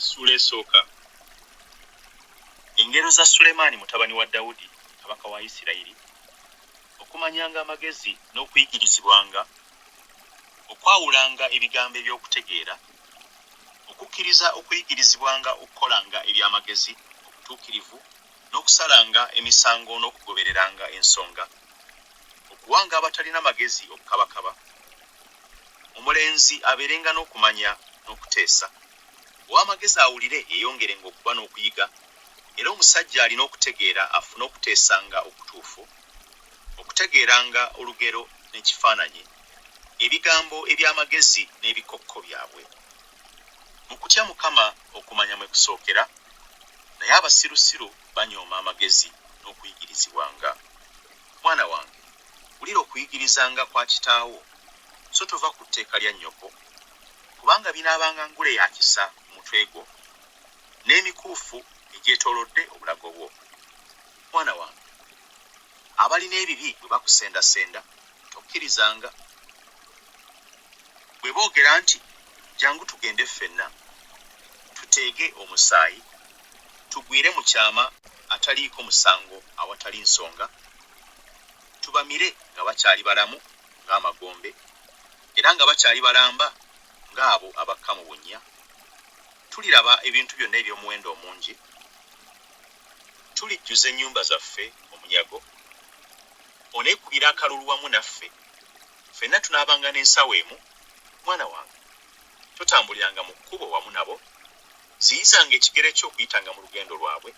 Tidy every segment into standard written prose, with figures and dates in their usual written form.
Essula esooka. Engero za Sulemaani mutabani wa Dawudi kabaka wa Isirayiri okumanyanga amagezi n'okuyigirizibwanga okwawulanga ebigambo eby'okutegeera okukkiriza okuyigirizibwanga okukolanga eby'amagezi okutuukirivu n'okusalanga emisango n'okugobereranga ensonga okuwanga abatalina magezi okukabakaba omulenzi abeerenga n'okumanya n'okuteesa ow'amagezi awulire yeeyongerenga okuba n'okuyiga era omusajja alina okutegeera afune okuteesanga okutuufu okutegeeranga olugero n'ekifaananyi ebigambo eby'amagezi n'ebikokko byabwe mu kutya Mukama okumanya mwe kusookera naye abasirusiru banyooma amagezi n'okuyigirizibwanga. Mwana wange wulira okuyigirizanga kwa kitaawo so tova ku tteeka lya nnyoko kubanga binaabanga ngule ya kisa ku mutwe gwo n'emikuufu egyetoolodde obulago bwo. Mwana wange abalina ebibi bwe bakusendasenda tokkirizanga bwe boogera nti jangu tugende ffenna tuteege omusaayi tugwire mu kyama ataliiko musango awatali nsonga tubamire nga bakyali balamu ng'amagombe era nga bakyali balamba ng'abo abakka mu bunnya tuliraba ebintu byonna eby'omuwendo omungi tulijjuza ennyumba zaffe omunyago oneekubira akalulu wamu naffe ffenna tunaabanga n'ensawo emu. Mwana wange totambuliranga mu kkubo wamu nabo ziyizanga ekigere ky'okuyitanga mu lugendo lwabwe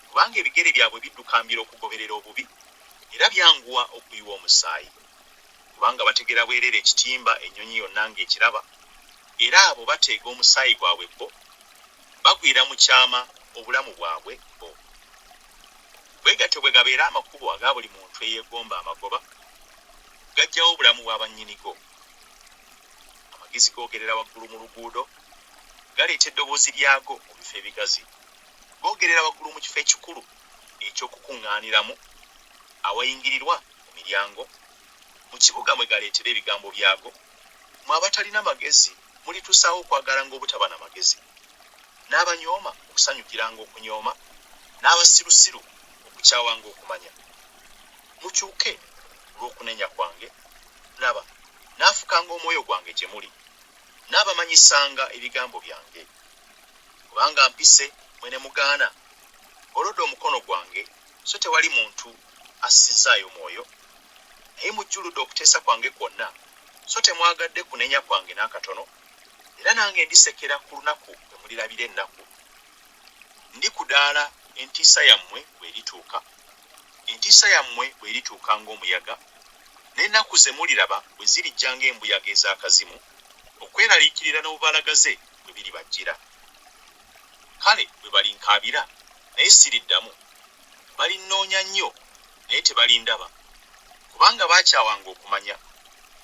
kubanga ebigere byabwe biddukambira okugoberera obubi era byanguwa okuyiwa omusaayi kubanga bategera bwereere ekitimba ennyonyi yonna ng'ekiraba era abo bateega omusaayi gwabwe bo bagwira mu kyama obulamu bwabwe bo bwe gatyo bwe gabeera amakubo aga buli muntu eyeegomba amagoba gajjawo obulamu bw'abannyinigo. Amagezi googerera waggulu mu luguudo galeeta eddoboozi lyago mu bifo ebigazi googerera waggulu mu kifo ekikulu eky'okukuŋŋaaniramu awayingirirwa mu miryango mu kibuga mwe galeetera ebigambo byago mwe abatalina magezi mulitusaawo okwagalanga obutaba na magezi n'abanyooma okusanyukiranga okunyooma n'abasirusiru okukyawanga okumanya mukyuke olw'okunenya kwange laba naafukanga omwoyo gwange gye muli n'abamanyisanga ebigambo byange kubanga mpise mwene mugaana olodde omukono gwange so tewali muntu assizaayo mwoyo naye mujjuludde okuteesa kwange kwonna so temwagadde kunenya kwange n'akatono era nange ndisekera ku lunaku bwe mulirabira ennaku ndikudaala entiisa yammwe bw'erituuka entiisa yammwe bw'erituuka ng'omuyaga n'ennaku ze muliraba bwe zirijja ng'embuyaga ez'akazimu okweraliikirira n'obubalagaze bwe biribajjira. Kale bwe balinkaabira naye siriddamu balinnoonya nnyo naye tebalindaba kubanga baakyawanga okumanya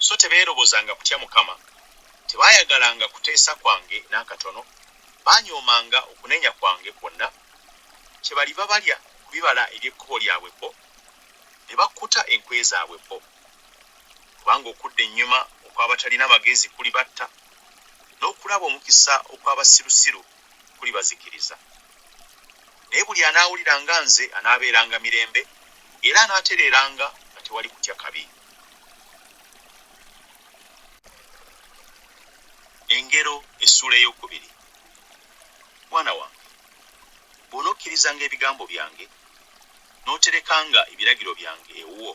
so tebeerobozanga kutya Mukama tebaayagalanga kuteesa kwange n'akatono baanyoomanga okunenya kwange kwonna kye baliva balya ku bibala eby'ekkubo lyabwe bo ne bakkuta enkwe zaabwe bo kubanga okudda ennyuma okw'abatalina magezi kulibatta n'okulaba omukisa okw'abasirusiru kulibazikiriza naye buli anaawuliranga nze anaabeeranga mirembe era anaatereeranga nga tewali kutya kabi. Engero essula ey'okubiri. Mwana wange bw'onookkirizanga ebigambo byange n'oterekanga ebiragiro byange ewuwo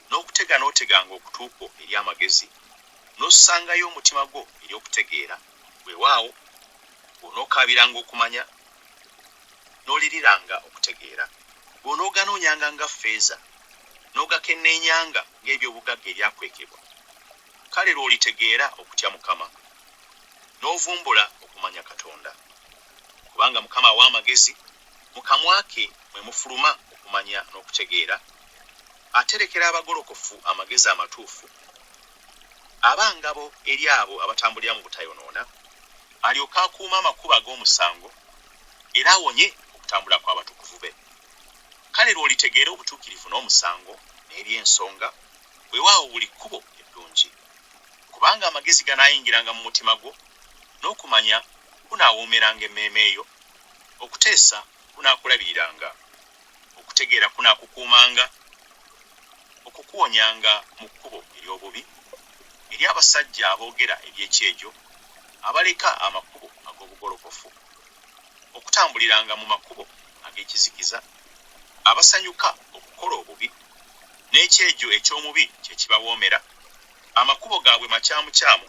n'okutega n'oteganga okutuuko eri amagezi n'ossangayo omutima gwo eri okutegeera weewaawo bw'onookaabiranga okumanya n'oliriranga okutegeera bw'onooganoonyanga nga ffeeza n'ogakenneenyanga ng'ebyobugagga eryakwekebwa kale lw'olitegeera okutya Mukama n'ovumbula okumanya Katonda kubanga Mukama w'amagezi mu kamwa ke mwe mufuluma okumanya n'okutegeera aterekera abagolokofu amagezi amatuufu abangabo eri abo abatambulira mu butayonoona alyoka akuuma amakubo ag'omusango era awonye okutambula kw'abatukuvu be. Kale lw'olitegeera obutuukirivu n'omusango n'eby'ensonga weewaawo buli kkubo eddungi kubanga amagezi ganaayingiranga mu mutima gwo n'okumanya kunaawoomeranga emmeeme eyo, okuteesa kunaakulabiriranga, okutegeera kunaakukuumanga, okukuwonyanga mu kkubo ery'obubi, eri abasajja aboogera eby'ekyejo, abaleka amakubo ag'obugolokofu, okutambuliranga mu makubo ag'ekizikiza, abasanyuka okukola obubi, n'ekyejo eky'omubi kye kibawoomera, amakubo gaabwe makyamukyamu,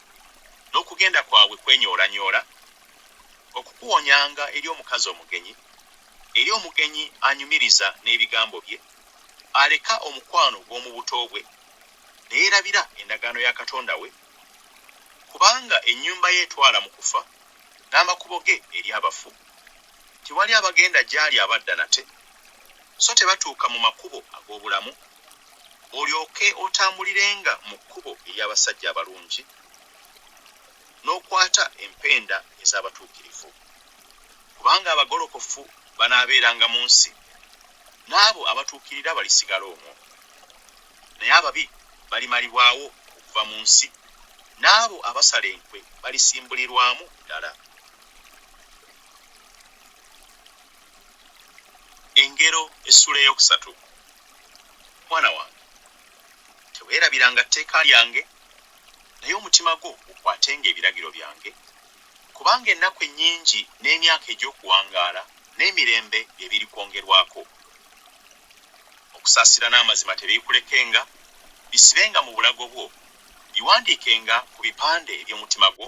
n'okugenda kwabwe kwenyoolanyoola, okukuwonyanga eri omukazi omugenyi, eri omugenyi anyumiriza n'ebigambo bye, aleka omukwano gw'omu buto bwe, ne yeerabira endagaano ya Katonda we, kubanga ennyumba ye etwala mu kufa, n'amakubo ge eri abafu. Tewali abagenda gy'ali abadda nate, so tebatuuka mu makubo ag'obulamu, olyoke otambulirenga mu kkubo ery'abasajja abalungi, n'okwata empenda ez'abatuukirivu. Kubanga abagolokofu banaabeeranga mu nsi, n'abo abatuukirira balisigala omwo. Naye ababi balimalibwawo okuva mu nsi, n'abo abasala enkwe balisimbulirwamu ddala. Engero essula ey'okusatu. Mwana wange, teweerabiranga tteeka lyange, naye omutima gwo gukwatenga ebiragiro byange, kubanga ennaku ennyingi n'emyaka egy'okuwangaala n'emirembe bye biri kwongerwako. Okusaasira n'amazima tebiikulekenga, bisibenga mu bulago bwo, biwandiikenga ku bipande eby'omutima gwo,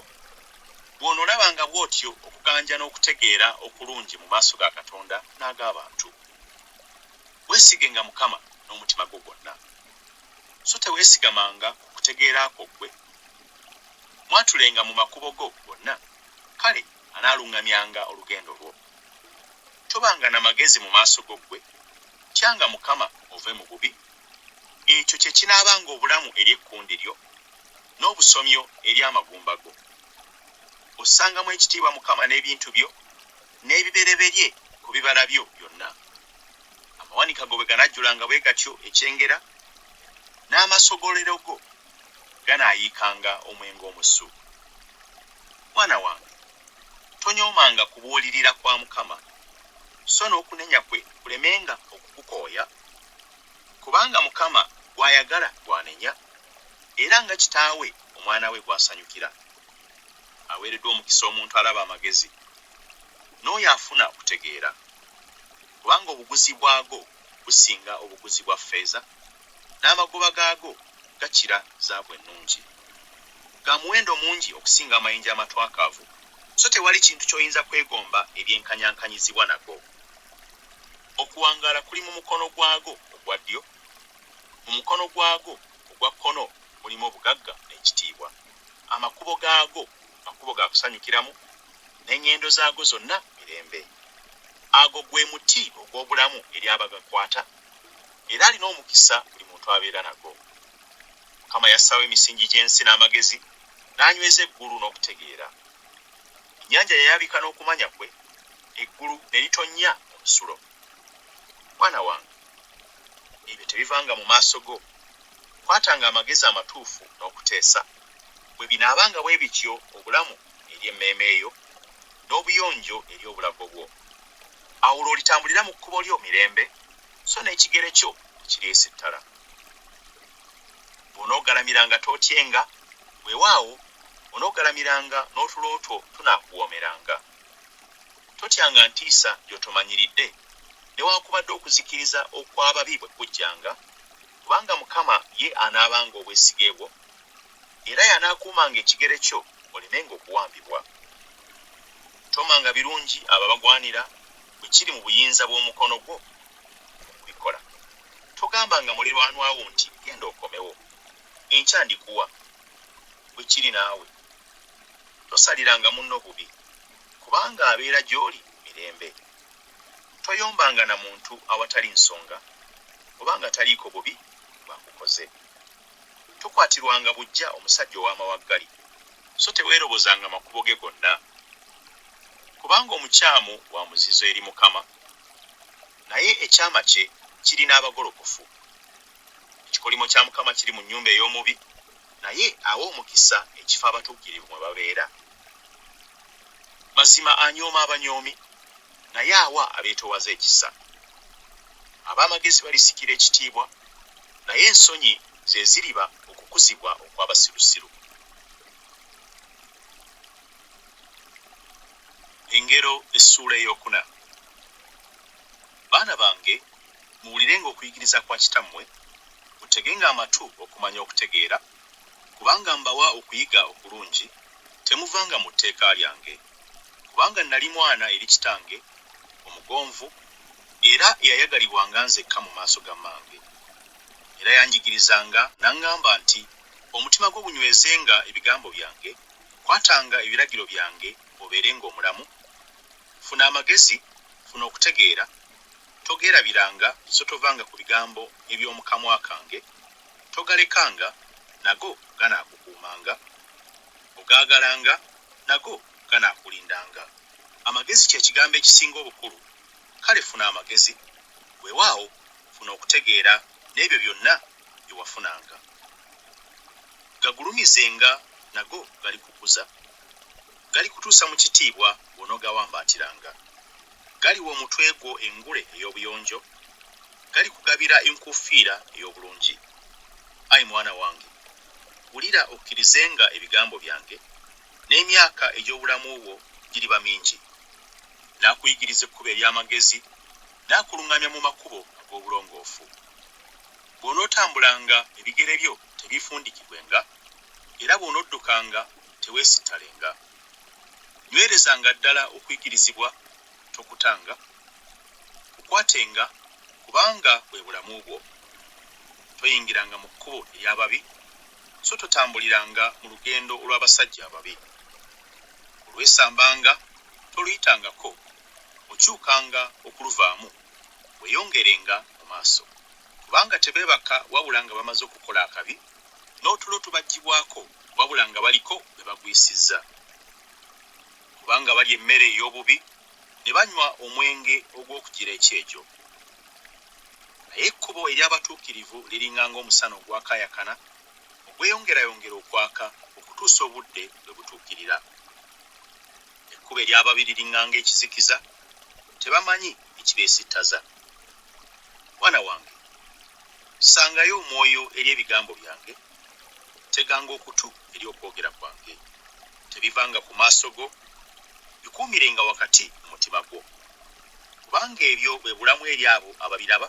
bw'onoolabanga bw'otyo okuganja n'okutegeera okulungi mu maaso ga Katonda n'ag'abantu. Weesigenga Mukama n'omutima gwo gwonna, so teweesigamanga ku kutegeera kwo ggwe. Mwatulenga mu makubo go gonna, kale anaaluŋŋamyanga olugendo lwo. Tobanga na magezi mu maaso go ggwe, tyanga Mukama ove mu bubi. Ekyo kye kinaabanga obulamu eri ekkundi lyo, n'obusomyo eri amagumba go. Ossangamu ekitiibwa Mukama n'ebintu byo, n'ebibereberye ku bibala byo byonna. Amawanika go bwe ganajjulanga bwe gatyo ekyengera, n'amasogolero go ganaayiikanga omwenge omusu. Mwana wange, tonyoomanga kubuulirira kwa Mukama, so n'okunenya kwe kulemenga okukukooya, kubanga Mukama gw'ayagala gwanenya, era nga kitaawe omwana we gw'asanyukira. Aweereddwa omukisa omuntu alaba amagezi, n'oyo afuna okutegeera, kubanga obuguzi bwago businga obuguzi bwa ffeeza, n'amagoba gaago gakira zaabu ennungi. Ga muwendo mungi okusinga amayinja amatwakaavu, so tewali kintu ky'oyinza kwegomba ebyenkanyankanyizibwa nago. Okuwangaala kuli mu mukono gwago ogwa ddyo, mu mukono gwago ogwa kkono mulimu obugagga n'ekitiibwa. Amakubo gaago makubo ga kusanyukiramu, n'ennyendo zaago zonna mirembe. Ago gwe muti ogw'obulamu eri abagakwata, era alina omukisa buli muntu abeera nago. Mukama yassaawo emisingi gy'ensi n'amagezi, n'anyweza eggulu n'okutegeera. Ennyanja yayabika n'okumanya kwe, eggulu ne litonnya omusulo. Mwana wange, ebyo tebivanga mu maaso go, kwatanga amagezi amatuufu n'okuteesa. Bwe binaabanga bwe bityo obulamu eri emmeeme eyo, n'obuyonjo eri obulago bwo. Awo olw'olitambulira mu kkubo lyo mirembe, so n'ekigere kyo kiryesittala. Bw'onoogalamiranga tootyenga, weewaawo onoogalamiranga n'otulo two tunaakuwoomeranga. Totyanga ntiisa gy'otomanyiridde, newaakubadde okuzikiriza okw'ababi bwe kujjanga, kubanga Mukama ye anaabanga obwesige bwo, era y'anaakuumanga ekigere kyo olemenga okuwambibwa. Tomanga birungi ababagwanira bwe kiri mu buyinza bw'omukono gwo okubikola. Togambanga muliraanwa wo nti genda okomewo, enkya ndikuwa, bwe kiri naawe. Tosaliranga munno bubi, kubanga abeera gy'oli mirembe. Toyombanga na muntu awatali nsonga, kubanga taliiko bubi bw'akukoze. Tokwatirwanga buggya omusajja ow'amawaggali, so teweerobozanga makubo ge gonna. Kubanga omukyamu wa muzizo eri Mukama, naye ekyama kye kirina abagolokofu. Ekikolimo kya Mukama kiri mu nnyumba ey'omubi, naye awa omukisa ekifo abatuukirivu mwe babeera. mazima anyooma abanyoomi, naye awa abeetoowaza ekisa. Ab'amagezi balisikira ekitiibwa, naye ensonyi ze ziriba okukuzibwa okw'abasirusiru. Engero essuula ey'okuna. Baana bange, muwulirenga okuyigiriza kwa kitammwe, mutegenga amatu okumanya okutegeera, kubanga mbawa okuyiga okulungi, temuvanga mu tteeka lyange. Kubanga nali mwana eri kitange, omugonvu, era eyayagalibwanga nzekka mu maaso ga mmange. Era yanjigirizanga n'aŋŋamba nti, omutima gwo gunywezenga ebigambo byange, kwatanga ebiragiro byange obeerenga omulamu, funa amagezi, funa okutegeera, togeerabiranga so tovanga ku bigambo eby'omu kamwa kange, togalekanga, nago ganaakukuumanga, ogaagalanga, nago ganaakulindanga. Amagezi kye kigambo ekisinga obukulu, kale funa amagezi, weewaawo funa okutegeera n'ebyo byonna bye wafunanga. Gagulumizenga, nago galikukuza, galikutuusa mu kitiibwa bw'onoogawambaatiranga. Galiwa omutwe gwo engule ey'obuyonjo, galikugabira enkuufiira ey'obulungi. Ayi mwana wange, wulira okkirizenga ebigambo byange, n'emyaka egy'obulamu bwo giriba mingi. Naakuyigiriza ekkubo ery'amagezi, naakuluŋŋamya mu makubo ag'obulongoofu. Bw'onootambulanga ebigere byo tebiifundikibwenga, era bw'onoddukanga teweesittalenga. Nywerezanga ddala okuyigirizibwa, tokutanga, kukwatenga, kubanga bwe bulamu bwo. Toyingiranga mu kkubo ery'ababi, so totambuliranga mu lugendo olw'abasajja ababi. Olwesambanga, toluyitangako, okyukanga okuluvaamu, weeyongerenga mu maaso. Kubanga tebeebaka wabula nga bamaze okukola akabi, n'otulo tubaggyibwako wabula nga baliko be bagwisizza. Kubanga balya emmere ey'obubi, ne banywa omwenge ogw'okugira ekyejo. Naye ekkubo ery'abatuukirivu liringanga omusana ogwakaayakana, ogweyongerayongera okwaka okutuusa obudde bwe butuukirira. Ekkubo ery'ababi liringanga ekizikiza, tebamanyi ekibeesittaza. Mwana wange, sangayo omwoyo eri ebigambo byange, teganga okutu eri okwogera kwange. Tebivanga ku maaso go, bikuumirenga wakati mu mutima gwo. Kubanga ebyo bwe bulamu eri abo ababiraba,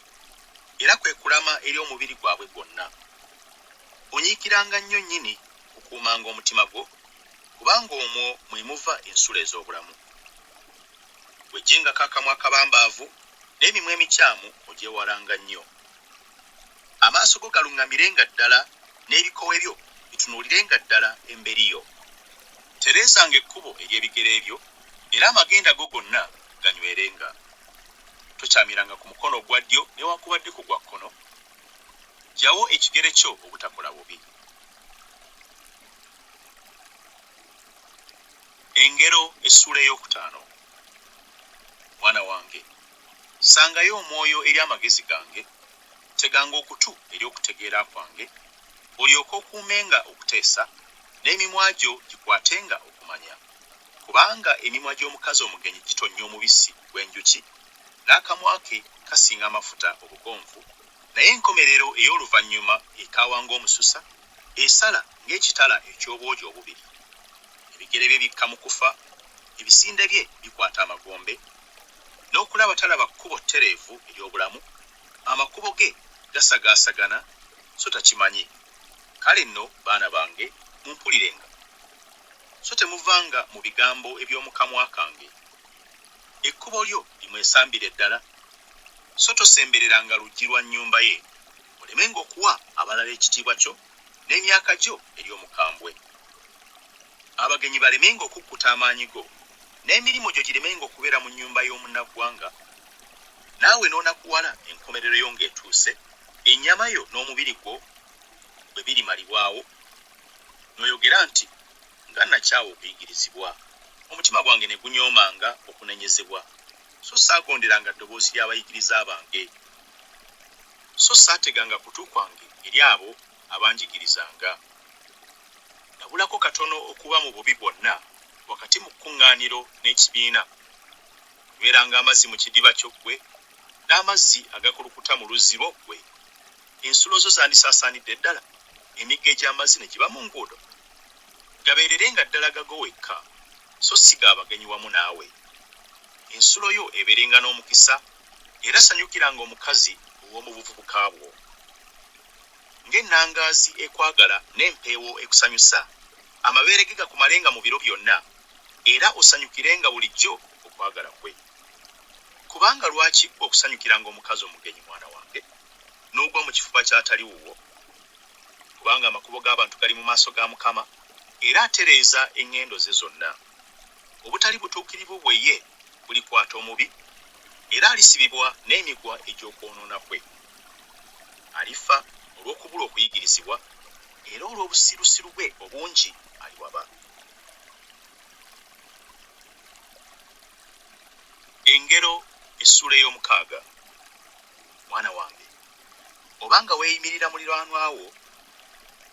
era kwe kulama eri omubiri gwabwe gwonna. Onyiikiranga nnyo nnyini kukuumanga omutima gwo, kubanga omwo mwe muva ensula ez'obulamu. Wejjengako akamwa akabambaavu, n'emimwa emikyamu ogyewalanga nnyo. Amaaso go galuŋŋamirenga ddala, n'ebikowe byo bitunuulirenga ddala emberi yo. Tereezanga ekkubo ery'ebigere byo, era amagenda go gonna ganywerenga. Tokyamiranga ku mukono ogwa ddyo newankubadde ku gwa kkono. Gyawo ekigere kyo obutakola bubi. Engero essuula ey'okutaano. Mwana wange, sangayo omwoyo eri amagezi gange, teganga okutu eri okutegeera kwange, olyoke okuumenga okuteesa, n'emimwa gyo gikwatenga okumanya. Kubanga emimwa gy'omukazi omugenyi gitonnya omubisi gw'enjuki, n'akamwa ke kasinga amafuta obugonvu, naye enkomerero ey'oluvannyuma ekaawanga omususa, esala ng'ekitala eky'obwogi obubiri. Ebigere bye bikka mu kufa, ebisinde bye bikwata amagombe, n'okulaba talaba kkubo ttereevu ery'obulamu, amakubo ge gasagaasagana, so takimanyi. Kale nno, baana bange, mumpulirenga, so temuvanga mu bigambo eby'omu kamwa kange. Ekkubo lyo limwesambire ddala, so tosembereranga luggi lwa nnyumba ye, olemenga okuwa abalala ekitiibwa kyo n'emyaka gyo ery'omukambwe. Abagenyi balemenga okukkuta amaanyi go, n'emirimu gyo giremenga okubeera mu nnyumba y'omunnaggwanga. Naawe n'onakuwala enkomerero yo ng'etuuse, ennyama yo n'omubiri gwo bwe birimalibwawo, n'oyogera nti, nga nakyawa okuyigirizibwa, omutima gwange ne gunyoomanga okunenyezebwa, so saagonderanga ddoboozi ly'abayigiriza bange, so saateganga kutu kwange eri abo abanjigirizanga. Nabulako katono okuba mu bubi bwonna wakati mu kkuŋŋaaniro n'ekibiina nyweranga amazzi mu kidiba kyo ggwe n'amazzi agakulukuta mu luzzi lwo ggwe ensulo zo zandisaasaanidde ddala emigga egy'amazzi ne giba mu nguudo gabeererenga ddala gago wekka so si gaabagenyi wamu naawe ensulo yo ebeerenga n'omukisa era sanyukiranga omukazi ow'omu buvubuka bwo ng'ennangaazi ekwagala n'empeewo ekusanyusa amabeere ge gakumalenga mu biro byonna era osanyukirenga bulijjo okwagala kwe kubanga lwaki gwe okusanyukiranga omukazi omugenyi mwana wange n'ogwa mu kifuba ky'atali wuwo kubanga amakubo g'abantu gali mu maaso ga Mukama era atereeza eŋŋendo ze zonna obutali butuukirivu bwe ye bulikwata omubi era alisibibwa n'emigwa egy'okwonoona kwe alifa olw'okubula okuyigirizibwa era olw'obusirusiru bwe obungi aliwaba engero essula ey'omukaaga mwana wange obanga weeyimirira muliraanwa wo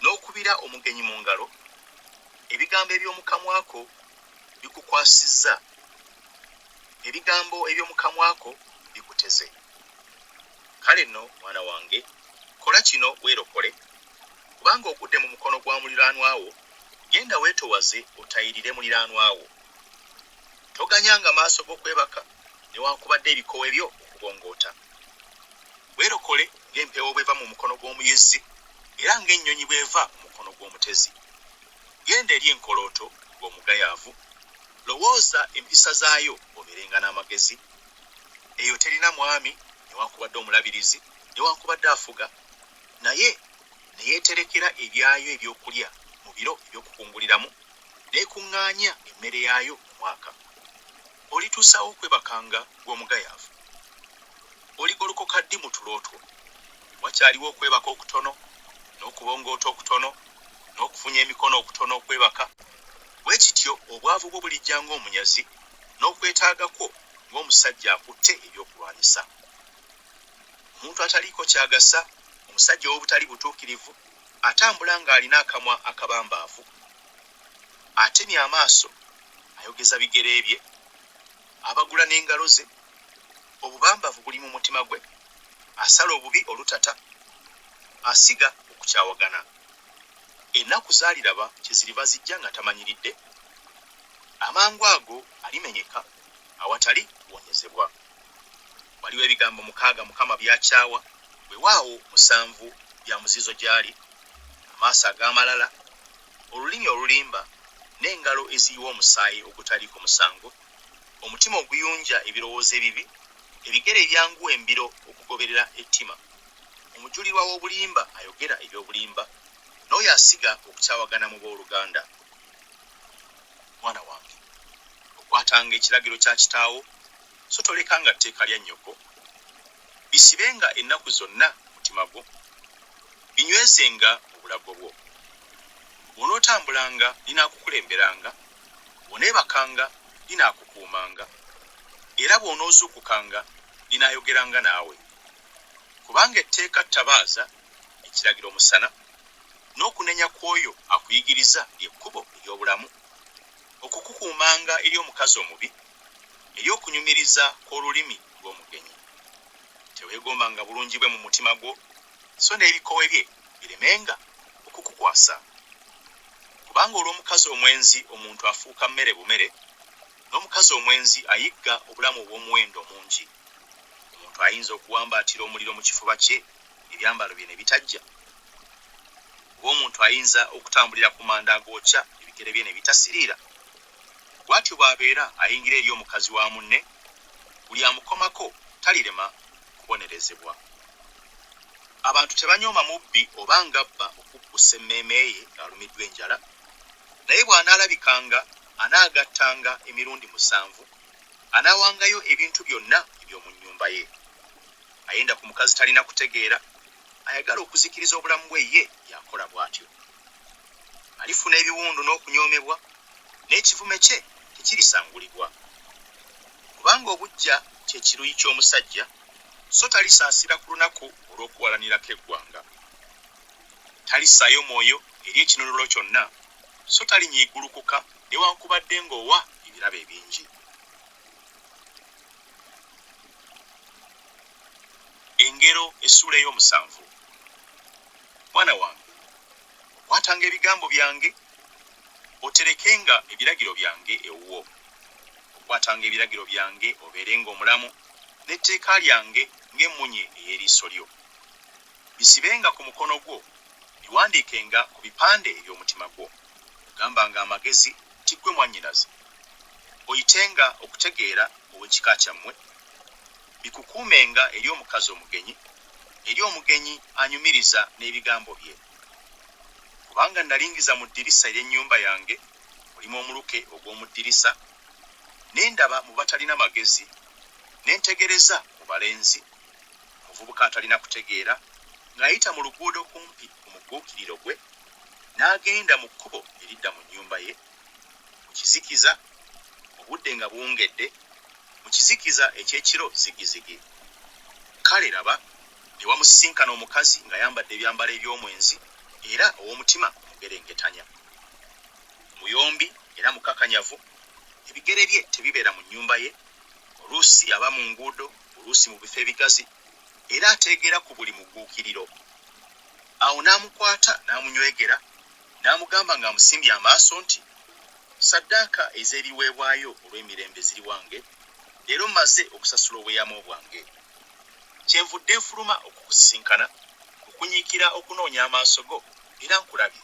n'okubira omugenyi mu ngalo ebigambo eby'omu kamwa ko bikukwasizza ebigambo eby'omu kamwa ko bikuteze kale nno mwana wange kola kino weerokole kubanga ogudde mu mukono gwa muliraanwa wo genda weetowaze otayirire muliraanwa wo toganyanga maaso g'okwebaka newankubadde ebikoowe byo okubongoota weerokole ng'empeewo bw'eva mu mukono gw'omuyizzi era ng'ennyonyi bw'eva mu mukono gw'omutezi genda eri enkolooto ng'omugayaavu lowooza empisa zaayo obeerenga n'amagezi eyo terina mwami newankubadde omulabirizi newankubadde afuga naye neyeeterekera ebyayo ebyokulya mu biro eby'okukunguliramu n'ekuŋŋaanya emmere yaayo mu mwaka olituusawo okwebakanga gw'omugayaavu oligolokoka ddi mu tulo two wakyaliwo okwebaka okutono n'okubongoota okutono n'okufunya emikono okutono okwebaka bwe kityo obwavu bwo bulijja ng'omunyazi n'okwetaaga kwo ng'omusajja akutte ebyokulwanyisa omuntu ataliiko kyagasa omusajja ow'obutali butuukirivu atambula ng'alina akamwa akabambaavu atemya amaaso ayogeza bigere bye abagula n'engalo ze obubambavu buli mu mutima gwe asala obubi olutata asiga okukyawagana ennaku zaaliraba kyeziriva zijja nga tamanyiridde amangu ago alimenyeka awatali kuwonyezebwa waliwo ebigambo 6 Mukama byakyawa bwewaawo 7 bya muzizo gyali amaaso ag'amalala olulimi olulimba n'engalo eziyiwa omusaayi ogutaliiko musango omutima oguyunja ebirowoozo ebibi ebigere ebyanguwa embiro okugoberera ettima omujulirwa w'obulimba ayogera eby'obulimba n'oyo asiga okukyawagana mu booluganda mwana wange okwatanga ekiragiro kya kitaawo so tolekanga tteeka lya nnyoko bisibenga ennaku zonna mutima gwo binywezenga obulago bwo bw'onootambulanga linaakukulemberanga bw'oneebakanga linaakukuumanga era bw'onoozuukukanga linaayogeranga naawe kubanga etteeka ttabaaza ekiragiro musana n'okunenya kw'oyo akuyigiriza ly'ekkubo ery'obulamu okukukuumanga eri omukazi omubi eri okunyumiriza kw'olulimi lw'omugenyi teweegombanga bulungi bwe mu mutima gwo so n'ebikoowe bye biremenga okukukwasa kubanga olw'omukazi omwenzi omuntu afuuka mmere bumere n'omukazi omwenzi ayigga obulamu obw'omuwendo omungi omuntu ayinza okuwambaatira omuliro mu kifuba kye ebyambalo bye ne bitajja oba omuntu ayinza okutambulira ku manda agookya ebigere bye ne bitasiriira bw'atyo bw'abeera ayingira eri omukazi wa munne buli amukomako talirema kubonerezebwa abantu tebanyooma mubbi oba ngabba okukkusa emmeeme ye ng'alumiddwa enjala naye bw'anaalabikanga anaagattanga emirundi 7 anaawangayo ebintu byonna eby'omu nnyumba ye ayenda ku mukazi talina kutegeera ayagala okuzikiriza obulamu bwe ye yakola bw'atyo alifuna ebiwundu n'okunyoomebwa n'ekivume kye tekirisangulibwa kubanga obujja kye kiruyi ky'omusajja so talisaasira ku lunaku olw'okuwalanirako eggwanga talisaayo mwoyo eri ekinunula kyonna so talinyiigulukuka newankubadde ng'owa ebirabo ebingi. Engero essula ey'omusanvu. Mwana wange, kwatanga ebigambo byange, oterekenga ebiragiro byange ewuwo. Okwatanga ebiragiro byange obeerenga omulamu, n'etteeka lyange ng'emmunye ey'eriiso lyo. Bisibenga ku mukono gwo, biwandiikenga ku bipande eby'omutima gwo. Gambanga amagezi ti ggwe mwannyinaze. Oyitenga okutegeera ow'ekika kyammwe. Bikukuumenga eri omukazi omugenyi, eri omugenyi anyumiriza n'ebigambo bye. Kubanga nalingiza mu ddirisa ery'ennyumba yange, mulimu omuluke ogw'omu ddirisa, ne ndaba mu batalina magezi, ne ntegereza mu balenzi, omuvubuka atalina kutegeera, ng'ayita mu luguudo kumpi ku mugguukiriro gwe, n'agenda mu kkubo eridda mu nnyumba ye, mu kizikiza, obudde nga buwungedde, mu kizikiza eky'ekiro zigizigi. Kale laba, ne wamusisinkana omukazi ng'ayambadde ebyambalo eby'omwenzi era ow'omutima omugerengetanya. Muyombi era mukakanyavu, ebigere bye tebibeera mu nnyumba ye, oluusi aba mu nguudo, oluusi mu bifo ebigazi, era ateegera ku buli mugguukiriro. Awo n'amukwata n'amunywegera, n'amugamba ng'amusimbye amaaso nti, "Ssaddaaka ez'ebiweebwayo olw'emirembe ziri wange, leero mmaze okusasula obweyamo bwange. Kyenvudde nfuluma okukusisinkana, okunyiikira okunoonya amaaso go, era nkulabye.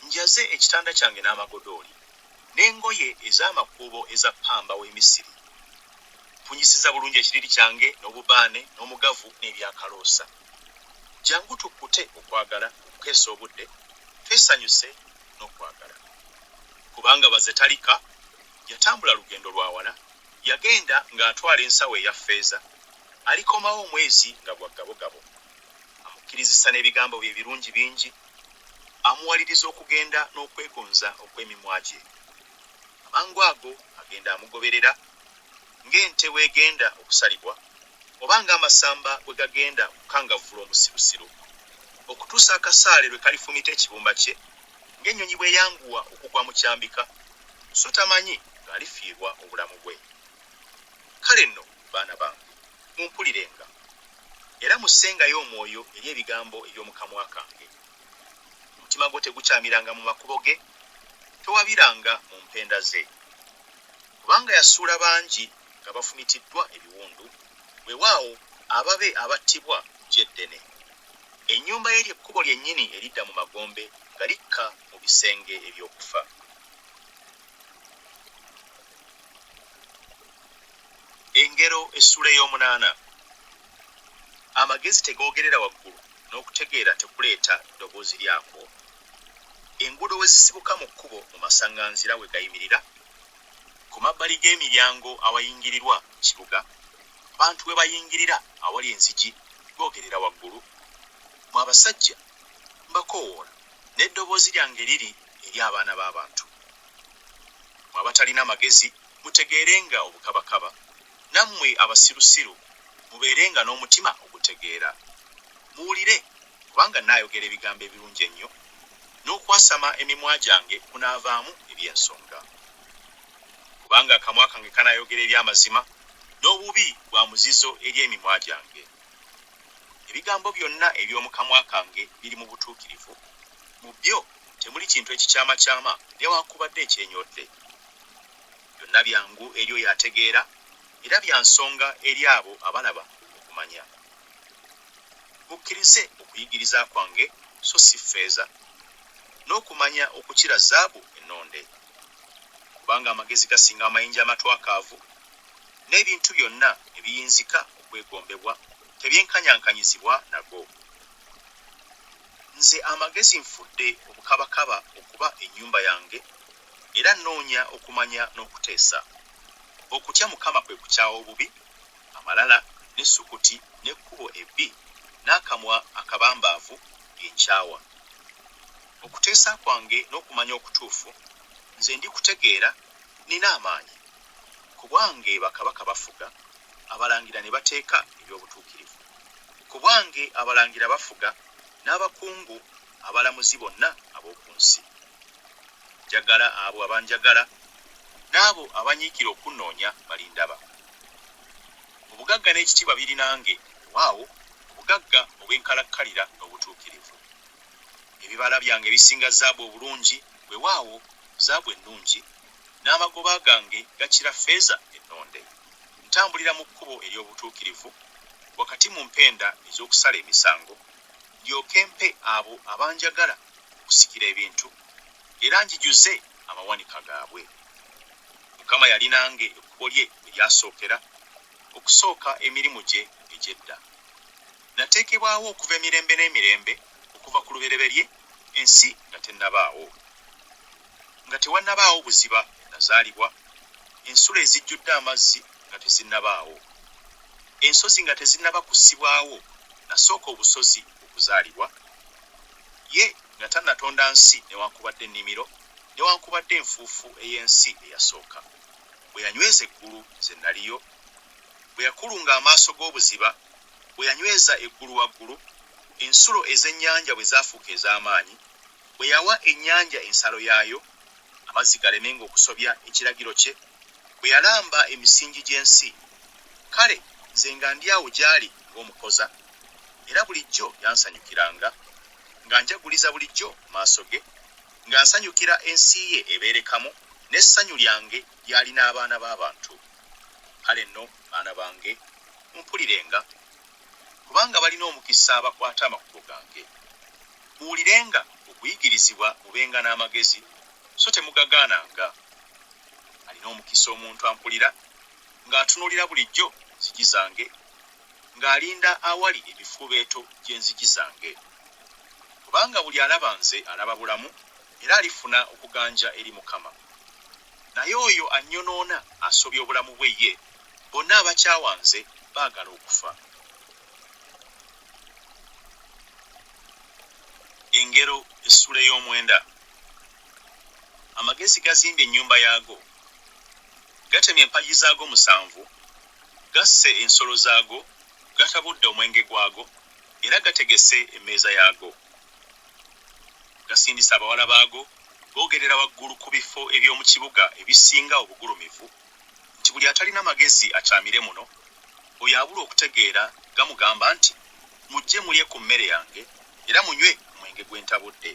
Njaze ekitanda kyange n'amagodooli, n'engoye ez'amakuubo eza ppamba w'e Misiri. Mpunyisiza bulungi ekiriri kyange n'obubaane n'omugavu n'ebyakaloosa. Jangu tukkute okwagala okukeesa obudde, twesanyuse n'okwagala." Kubanga baze talika, yatambula lugendo lwa wala, yagenda ng'atwala ensawo eya ffeeza, alikomawo omwezi nga gwa ggabogabo. Amukkirizisa n'ebigambo bye ebirungi bingi, amuwaliriza okugenda n'okwegonza okw'emimwa gye. Amangu ago agenda amugoberera, ng'ente bw'egenda okusalibwa, oba ng'amasamba bwe gagenda okukangavvula omusirusiru, okutuusa akasaale lwe kalifumita ekibumba kye, ng'ennyonyi bw'eyanguwa okugwa mu kyambika, so tamanyi ng'alifiirwa obulamu bwe. Kale nno, baana bange, mumpulirenga, era mussengayo omwoyo eri ebigambo eby'omu kamwa kange. Omutima gwo tegukyamiranga mu makubo ge, towabiranga mu mpenda ze. Kubanga yasuula bangi nga bafumitiddwa ebiwundu, weewaawo ababe abattibwa gy'eddene. Ennyumba ye ly'ekkubo lyennyini eridda mu magombe nga likka mu bisenge eby'okufa. Engero essula ey'omunaana. Amagezi tegoogerera waggulu, n'okutegeera tekuleeta ddoboozi lyako. Enguudo we zisibuka mu kkubo mu masaŋŋanzira we gayimirira, ku mabbali g'emiryango awayingirirwa mu kibuga, abantu we bayingirira awali enzigi googerera waggulu. Mwe abasajja, mbakoowoola n'eddoboozi lyange liri eri abaana b'abantu. Mwe abatalina magezi, mutegeerenga obukabakaba, nammwe abasirusiru mubeerenga n'omutima ogutegeera. Muwulire, kubanga naayogera ebigambo ebirungi ennyo, n'okwasama emimwa gyange kunaavaamu eby'ensonga. Kubanga akamwa kange kanaayogera eby'amazima, n'obubi bwa muzizo eri emimwa gyange. Ebigambo byonna eby'omu kamwa kange biri mu butuukirivu, mu byo temuli kintu ekikyamakyama newankubadde ekyenyodde. Byonna byangu eri oyo ategeera, era bya nsonga eri abo abalaba okumanya. Mukkirize okuyigiriza kwange, so si ffeeza, n'okumanya okukira zaabu ennonde. Kubanga amagezi gasinga amayinja amatwakaavu, n'ebintu byonna ebiyinzika okwegombebwa tebyenkanyankanyizibwa nago. Nze amagezi nfudde obukabakaba okuba ennyumba yange, era nnoonya okumanya n'okuteesa. Okutya Mukama kwe kukyawa obubi, amalala n'essukuti n'ekkubo ebbi n'akamwa akabambaavu byenkyawa. Okuteesa kwange n'okumanya okutuufu, nze ndi kutegeera, nina amaanyi. Ku bwange bakabaka bafuga, abalangira ne bateeka eby'obutuukirivu. Ku bwange abalangira bafuga, n'abakungu abalamuzi bonna ab'oku nsi. njagala abo abanjagala n'abo abanyiikira okunnoonya balindaba. Obugagga n'ekitiibwa biri nange, waawo obugagga obw'enkalakkalira n'obutuukirivu. Ebibala byange bisinga zaabu obulungi, bwe waawo zaabu ennungi, n'amagoba gange gakira ffeeza ennonde. Ntambulira mu kkubo ery'obutuukirivu wakati mu mpenda ez'okusala emisango, ndyoke mpe abo abanjagala okusikira ebintu, era njijuze amawanika gaabwe. Mukama yali nange ekkubo lye eryasookera, okusooka emirimu gye egy'edda. Nateekebwawo okuva emirembe n'emirembe, okuva ku lubereberye ensi nga tennabaawo. Nga tewannabaawo buziba nazaalibwa, ensulo ezijjudde amazzi nga tezinnabaawo. Ensozi nga tezinnaba kussibwawo, nasooka obusozi okuzaalibwa. Ye nga tannatonda nsi newankubadde ennimiro, newankubadde enfuufu ey'ensi eyasooka. Bwe yanyweza eggulu ze naliyo, bwe yakulunga amaaso g'obuziba, bwe yanyweza eggulu waggulu, ensulo ez'ennyanja bwe zaafuuka ez'amaanyi, bwe yawa ennyanja ensalo yaayo, amazzi galemenga okusobya ekiragiro kye, bwe yalamba emisingi gy'ensi, kale nze nga ndi awo gy'ali ng'omukoza, era bulijjo yansanyukiranga, nga njaguliza bulijjo maaso ge, nga nsanyukira ensi ye ebeerekamu, n'essanyu lyange lyali n'abaana b'abantu. Kale nno baana bange, mumpulirenga, kubanga balina omukisa abakwata amakubo gange. Muwulirenga okuyigirizibwa mubenga n'amagezi, so temugagaananga. Alina omukisa omuntu ampulira, ng'atunuulira bulijjo nzigi zange, ng'alinda awali ebifuubeeto gy'enzigi zange. Kubanga buli alaba nze alaba bulamu, era alifuna okuganja eri Mukama. Naye oyo annyonoona asobya obulamu bwe ye, bonna abakyawa nze baagala okufa. Engero essula ey'omwenda. Amagezi gazimbye ennyumba yaago, gatemye empagi zaago 7, gasse ensolo zaago, gatabudde omwenge gwago, era gategese emmeeza yaago. Gasindisa abawala baago, boogerera waggulu ku bifo eby'omu kibuga ebisinga obugulumivu, nti buli atalina magezi akyamire muno, oyo abula okutegeera gamugamba nti, mujje mulye ku mmere yange, era munywe omwenge gwentabudde.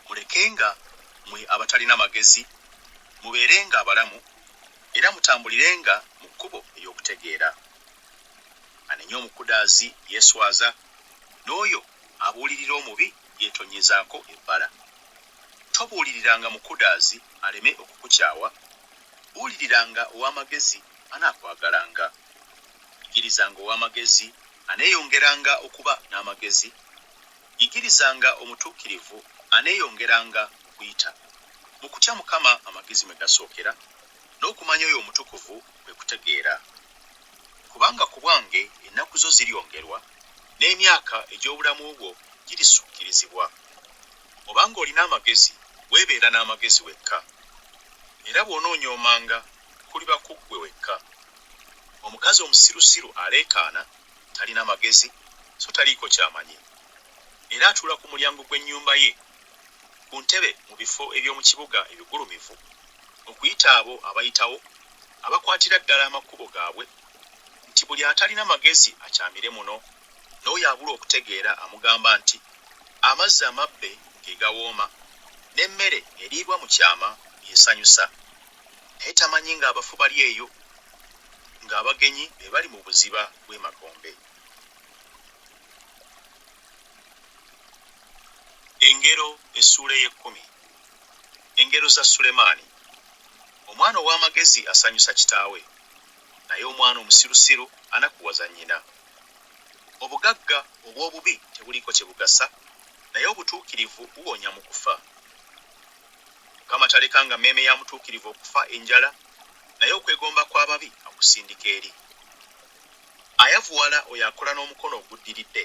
Mulekenga mwe abatalina magezi, mubeerenga abalamu, era mutambulirenga mu kkubo ey'okutegeera. Anenya omukudaazi yeeswaza, n'oyo abuulirira omubi yeetonyezaako ebbala. Tobuuliriranga mukudaazi aleme okukukyawa, buuliriranga ow'amagezi anaakwagalanga. Yigirizanga ow'amagezi aneeyongeranga okuba n'amagezi, yigirizanga omutuukirivu aneeyongeranga okuyita. Mu kutya Mukama amagezi mwe gasookera, n'okumanya oyo omutukuvu kwe kutegeera. Kubanga ku bwange ennaku zo ziryongerwa, n'emyaka egy'obulamu bwo girisukkirizibwa. Obanga olina amagezi, weebeera n'amagezi wekka, era bw'onoonyoomanga kuliba ku ggwe wekka. Omukazi omusirusiru aleekaana talina magezi, so taliiko ky'amanyi, era atuula ku mulyango gw'ennyumba ye, ku ntebe mu bifo eby'omu kibuga ebigulumivu, okuyita abo abayitawo, abakwatira ddala amakubo gaabwe, nti buli atalina magezi akyamire muno, n'oyo abula okutegeera amugamba nti, amazzi amabbe ge gawooma, n'emmere eriirwa mu kyama yeesanyusa. Naye tamanyi ng'abafu bali eyo, ng'abagenyi be bali mu buziba bw'emagombe. Engero essula ey'ekkumi. Engero za Sulemaani. Omwana ow'amagezi asanyusa kitaawe, naye omwana omusirusiru anakuwaza nnyina. Obugagga obw'obubi tebuliiko kye bugasa, naye obutuukirivu buwonya mu kufa. Mukama talekanga mmeeme ya mutuukirivu okufa enjala, naye okwegomba kw'ababi akusindika eri. Ayavuwala oyo akola n'omukono oguddiridde,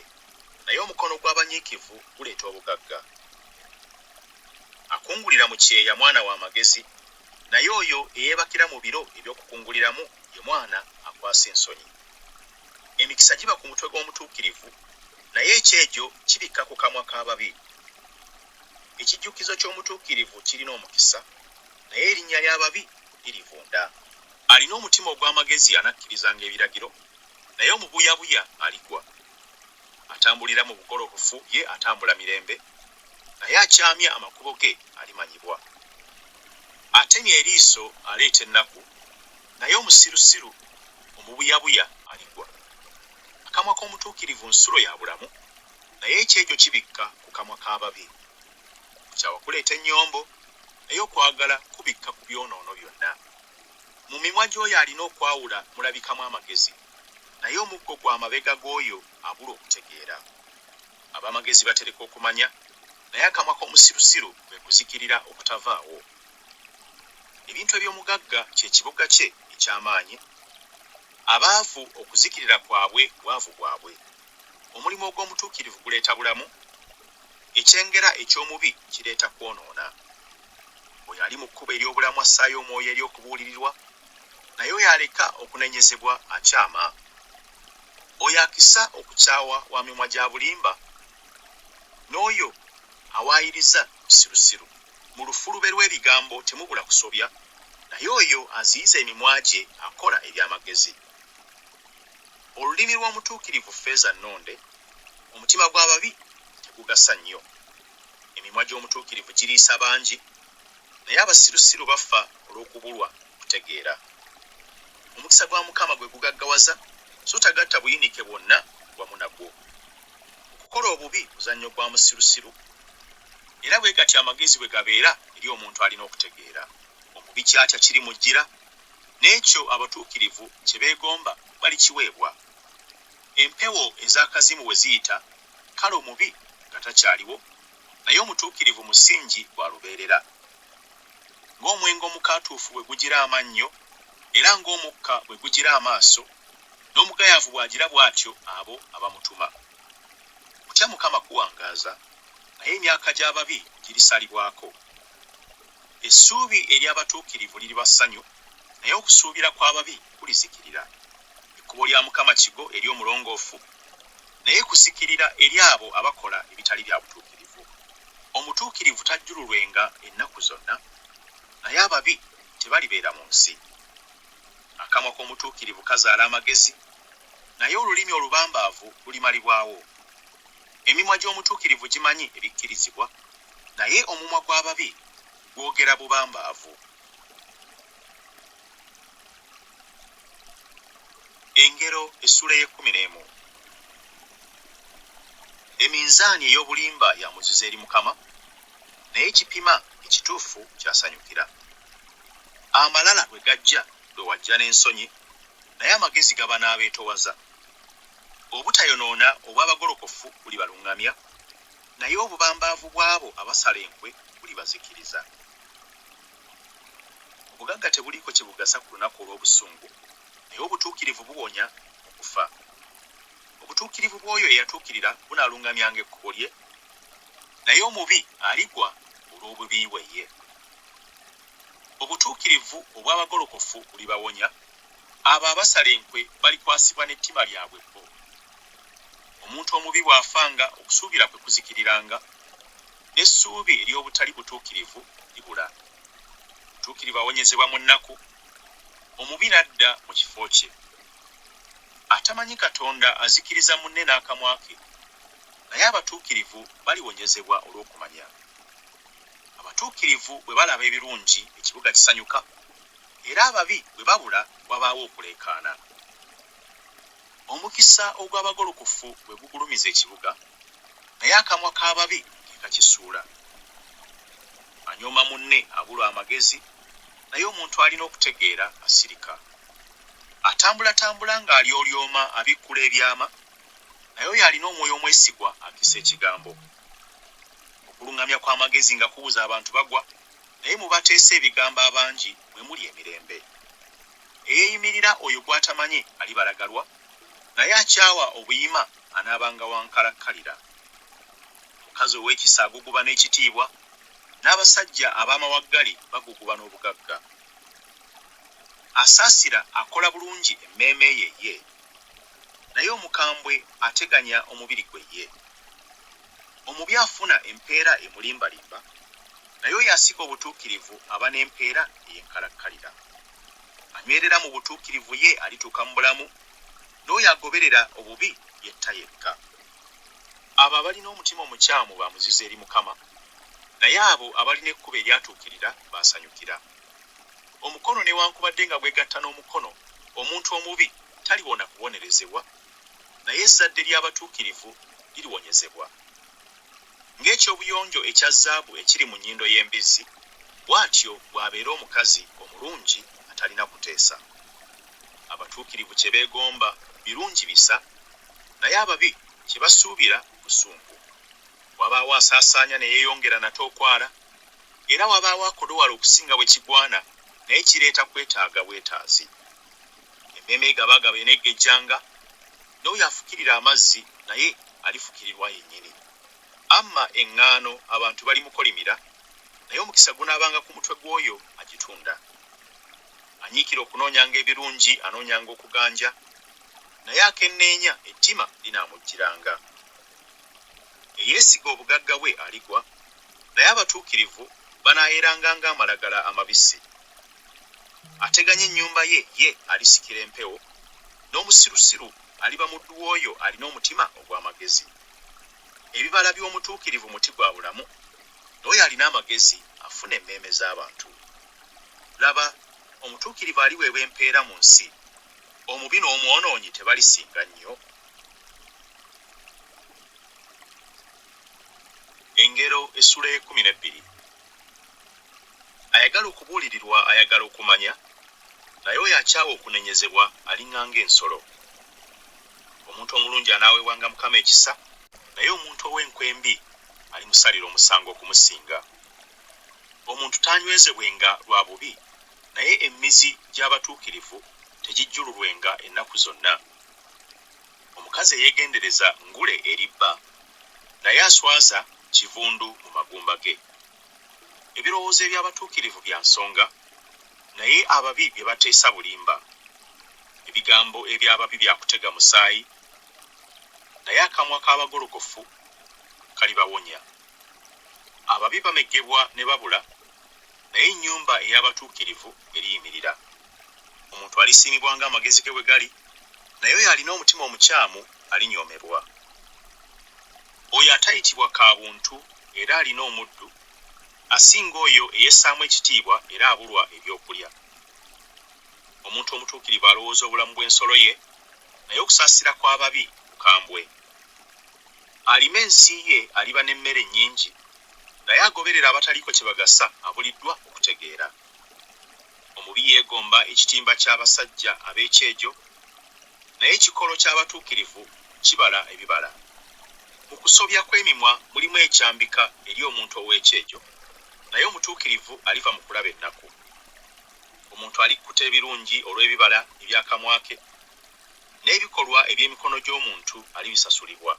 naye omukono gw'abanyiikivu guleeta obugagga. Akungulira mu kyeya mwana w'amagezi, naye oyo eyeebakira mu biro eby'okukunguliramu ye mwana akwasa ensonyi. Emikisa giba ku mutwe gw'omutuukirivu, naye ekyejo kibikka ku kamwa k'ababi. ekijjukizo ky'omutuukirivu kirina omukisa, naye erinnya ly'ababi lirivunda. Alina omutima ogw'amagezi anakkirizanga ebiragiro, naye omubuyabuya aligwa. Atambulira mu bugolokofu, ye atambula mirembe, naye akyamya amakubo ge alimanyibwa. Atenya eriiso aleeta ennaku, naye omusirusiru omubuyabuya aligwa. Akamwa k'omutuukirivu nsulo ya bulamu, naye ekyejo kibikka ku kamwa k'ababi. Kyawa kuleeta ennyombo, naye okwagala kubikka ku byonoono byonna. Mu mimwa gy'oyo alina okwawula mulabikamu amagezi, naye omuggo gw'amabega g'oyo abula okutegeera. Ab'amagezi batereka okumanya, naye akamwa k'omusirusiru kwe kuzikirira okutavaawo. Ebintu eby'omugagga kye kibuga kye eky'amaanyi, abaavu okuzikirira kwabwe bwavu bwabwe. Omulimu ogw'omutuukirivu guleeta bulamu, ekyengera eky'omubi kireeta kwonoona. Oyo ali mu kkubo ery'obulamu assaayo omwoyo eri okubuulirirwa, naye oyo aleka okunenyezebwa akyama. Oyo akisa okukyawa wa mimwa gya bulimba, n'oyo awaayiriza busirusiru. Mu lufulube lw'ebigambo temubula kusobya, naye oyo aziyiza emimwa gye akola eby'amagezi. Olulimi lw'omutuukirivu ffeeza nnonde, omutima gw'ababi tegugasa nnyo. Emimwa gy'omutuukirivu giriisa bangi, naye abasirusiru bafa olw'okubulwa kutegeera. Omukisa gwa Mukama gwe gugaggawaza, so tagatta buyinike bwonna wamu nagwo. Okukola obubi muzannyo gwa musirusiru, era bwe gati amagezi bwe gabeera eri omuntu alina okutegeera. Omubi kyatya kiri mujjira, n'ekyo abatuukirivu kye beegomba balikiweebwa. Empewo ez'akazimu we ziyita, kale omubi nga takyaliwo, naye omutuukirivu musingi gwa lubeerera. Ng'omwenge omukaatuufu bwe gugira amannyo, era ng'omukka bwe gugira amaaso, n'omugayaavu bw'agira bw'atyo abo abamutuma. Kutya Mukama kuwangaaza, naye emyaka gy'ababi girisalibwako. Essuubi ery'abatuukirivu liriba ssanyu, naye okusuubira kw'ababi kulizikirira. Ekkubo lya Mukama kigo eri omulongoofu, naye kuzikirira eri abo abakola ebitali bya butuukirivu. Omutuukirivu tajjululwenga ennaku zonna, naye ababi tebalibeera mu nsi. Akamwa k'omutuukirivu kazaala amagezi, naye olulimi olubambaavu lulimalibwawo. Emimwa gy'omutuukirivu gimanyi ebikkirizibwa, naye omumwa gw'ababi gwogera bubambaavu. Engero essula y'e11. Eminzaani ey'obulimba ya muzizo eri Mukama, naye ekipima ekituufu kyasanyukira. Amalala bwe gajja lwe wajja n'ensonyi, naye amagezi gaba n'abeetowaza. Obutayonoona obw'abagolokofu bulibaluŋŋamya, naye obubambaavu bw'abo abasala enkwe bulibazikiriza. Obugagga tebuliiko kye bugasa ku lunaku olw'obusungu, naye obutuukirivu buwonya okufa. Obutuukirivu bw'oyo eyatuukirira bunaaluŋŋamyanga ekkubo lye, naye omubi aligwa olw'obubi bwe ye. Obutuukirivu obw'abagolokofu bulibawonya, abo abasala enkwe balikwasibwa n'ettima lyabwe bo. Omuntu omubi bw'afanga okusuubira kwe kuzikiriranga, n'essuubi ery'obutali butuukirivu libula. Omutuukirivu awonyezebwa mu nnaku, omubi n'adda mu kifo kye. Atamanyi Katonda azikiriza munne n'akamwa ke, naye abatuukirivu baliwonyezebwa olw'okumanya. Abatuukirivu bwe balaba ebirungi ekibuga kisanyuka, era ababi bwe babula wabaawo okuleekaana. Omukisa ogw'abagolokofu bwe gugulumiza ekibuga, naye akamwa k'ababi ke kakisuula. Anyooma munne abulwa amagezi, naye omuntu alina okutegeera asirika. Atambulatambula ng'alyolyoma abikkula ebyama, naye oyo alina omwoyo omwesigwa akisa ekigambo. Okuluŋŋamya kw'amagezi nga kubuza abantu bagwa, naye mu bateesa ebigambo abangi mwe muli emirembe. Eyeeyimirira oyo gw'atamanyi alibalagalwa, naye akyawa obuyima anaabanga wankalakkalira. Omukazi ow'ekisa aguguba n'ekitiibwa, n'abasajja ab'amawaggali baguguba n'obugagga. Asaasira akola bulungi emmeeme ye, naye omukambwe ateganya omubiri gwe ye. Omubi afuna empeera emulimbalimba, naye oyo asiga obutuukirivu aba n'empeera ey'enkalakkalira. Anywerera mu butuukirivu ye alituuka mu bulamu, n'oyo agoberera obubi yetta yekka. Abo abalina omutima omukyamu bamuzizo eri Mukama, naye abo abalina ekkubo eryatuukirira baasanyukira. Omukono newankubadde nga gwegatta n'omukono, omuntu omubi taliwona kubonerezebwa, naye ezzadde ly'abatuukirivu liwonyezebwa. Ng'ekyobuyonjo ekya zaabu ekiri mu nnyindo y'embizzi, bw'atyo bw'abeera omukazi omulungi atalina kuteesa. Abatuukirivu kye beegomba birungi bisa, naye ababi kye basuubira busungu. Wabaawo asaasaanya ne yeeyongera nate okwala, era wabaawo akodowala okusinga bwe kigwana, naye kireeta kwetaaga bwetaazi. Emmeeme egabagaba eneggejjanga, n'oyo afukirira amazzi naye alifukirirwa yennyini. Amma eŋŋaano abantu balimukolimira, naye omukisa gunaabanga ku mutwe gw'oyo agitunda. Anyiikira okunoonyanga ebirungi anoonyanga okuganja, naye akenneenya ettima linaamujjiranga. Eyeesiga obugagga bwe aligwa, naye abatuukirivu banaayeranga ng'amalagala amabisi. Ateganya ennyumba ye alisikira empewo, n'omusirusiru aliba muddu w'oyo alina omutima ogw'amagezi. Ebibala by'omutuukirivu muti gwa bulamu, n'oyo alina amagezi afuna emmeeme z'abantu. Laba, omutuukirivu aliweebwa empeera mu nsi, omubi n'omwonoonyi tebalisinga nnyo. Engero essula y'e12. Ayagala okubuulirirwa ayagala okumanya, naye oyo akyawa okunenyezebwa aliŋŋanga ensolo. Omuntu omulungi anaaweebwanga Mukama ekisa, naye omuntu ow'enkwembi alimusalira omusango okumusinga. Omuntu taanywezebwenga lwa bubi, naye emmizi gy'abatuukirivu tegijjululwenga ennaku zonna. Omukazi eyeegendereza ngule eribba, naye aswaza kivundu mu magumba ge. Ebirowoozo eby'abatuukirivu bya nsonga, naye ababi bye bateesa bulimba. Ebigambo eby'ababi bya kutega musaayi, naye akamwa k'abagolokofu kalibawonya. Ababi bameggebwa ne babula, naye ennyumba ey'abatuukirivu eriyimirira. Omuntu alisiimibwa ng'amagezi ge bwe gali, naye oyo alina omutima omukyamu alinyoomebwa. Oyo atayitibwa ka buntu era alina omuddu, asinga oyo eyeessaamu ekitiibwa era abulwa ebyokulya. Omuntu omutuukirivu alowooza obulamu bw'ensolo ye, naye okusaasira kw'ababi bukambwe. Alima ensi ye aliba n'emmere nnyingi, naye agoberera abataliiko kye bagasa abuliddwa okutegeera. Omubi yeegomba ekitimba ky'abasajja ab'ekyejo, naye ekikolo ky'abatuukirivu kibala ebibala. Mu kusobya kw'emimwa mulimu ekyambika eri omuntu ow'ekyejo, naye omutuukirivu aliva mu kulaba ennaku. Omuntu alikkuta ebirungi olw'ebibala ebyakamwa ke, n'ebikolwa eby'emikono gy'omuntu alibisasulibwa.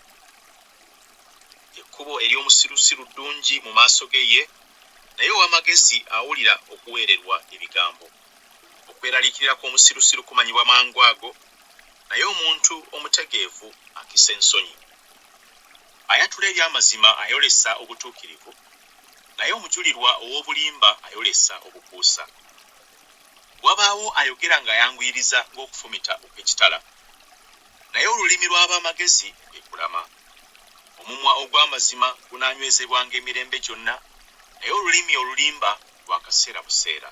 Ekkubo ery'omusirusiru ddungi mu maaso ge ye, naye ow'amagezi awulira okuweererwa ebigambo. Okweraliikirira kw'omusirusiru kumanyibwa mangu ago, naye omuntu omutegeevu akisa ensonyi. Ayatula eby'amazima ayolesa obutuukirivu, naye omujulirwa ow'obulimba ayolesa obukuusa. Wabaawo ayogera ng'ayanguyiriza ng'okufumita okw'ekitala, naye olulimi lw'ab'amagezi ekulama. Omumwa ogw'amazima gunaanywezebwanga emirembe gyonna, naye olulimi olulimba lwa kaseera buseera.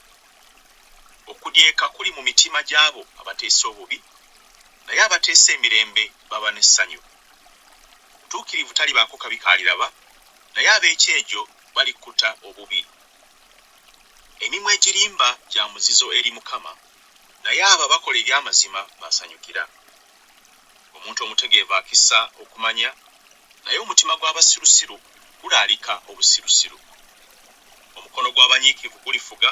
Okudyeka kuli mu mitima gy'abo abateesa obubi, naye abateesa emirembe baba n'essanyu. Omutuukirivu talibaako kabi k'aliraba, naye ab'ekyejo balikkuta obubi. Emimwa egirimba gya muzizo eri Mukama, naye abo abakola eby'amazima basanyukira. Omuntu omutegeevu akisa okumanya, naye omutima gw'abasirusiru gulaalika obusirusiru. Omukono gw'abanyiikivu gulifuga,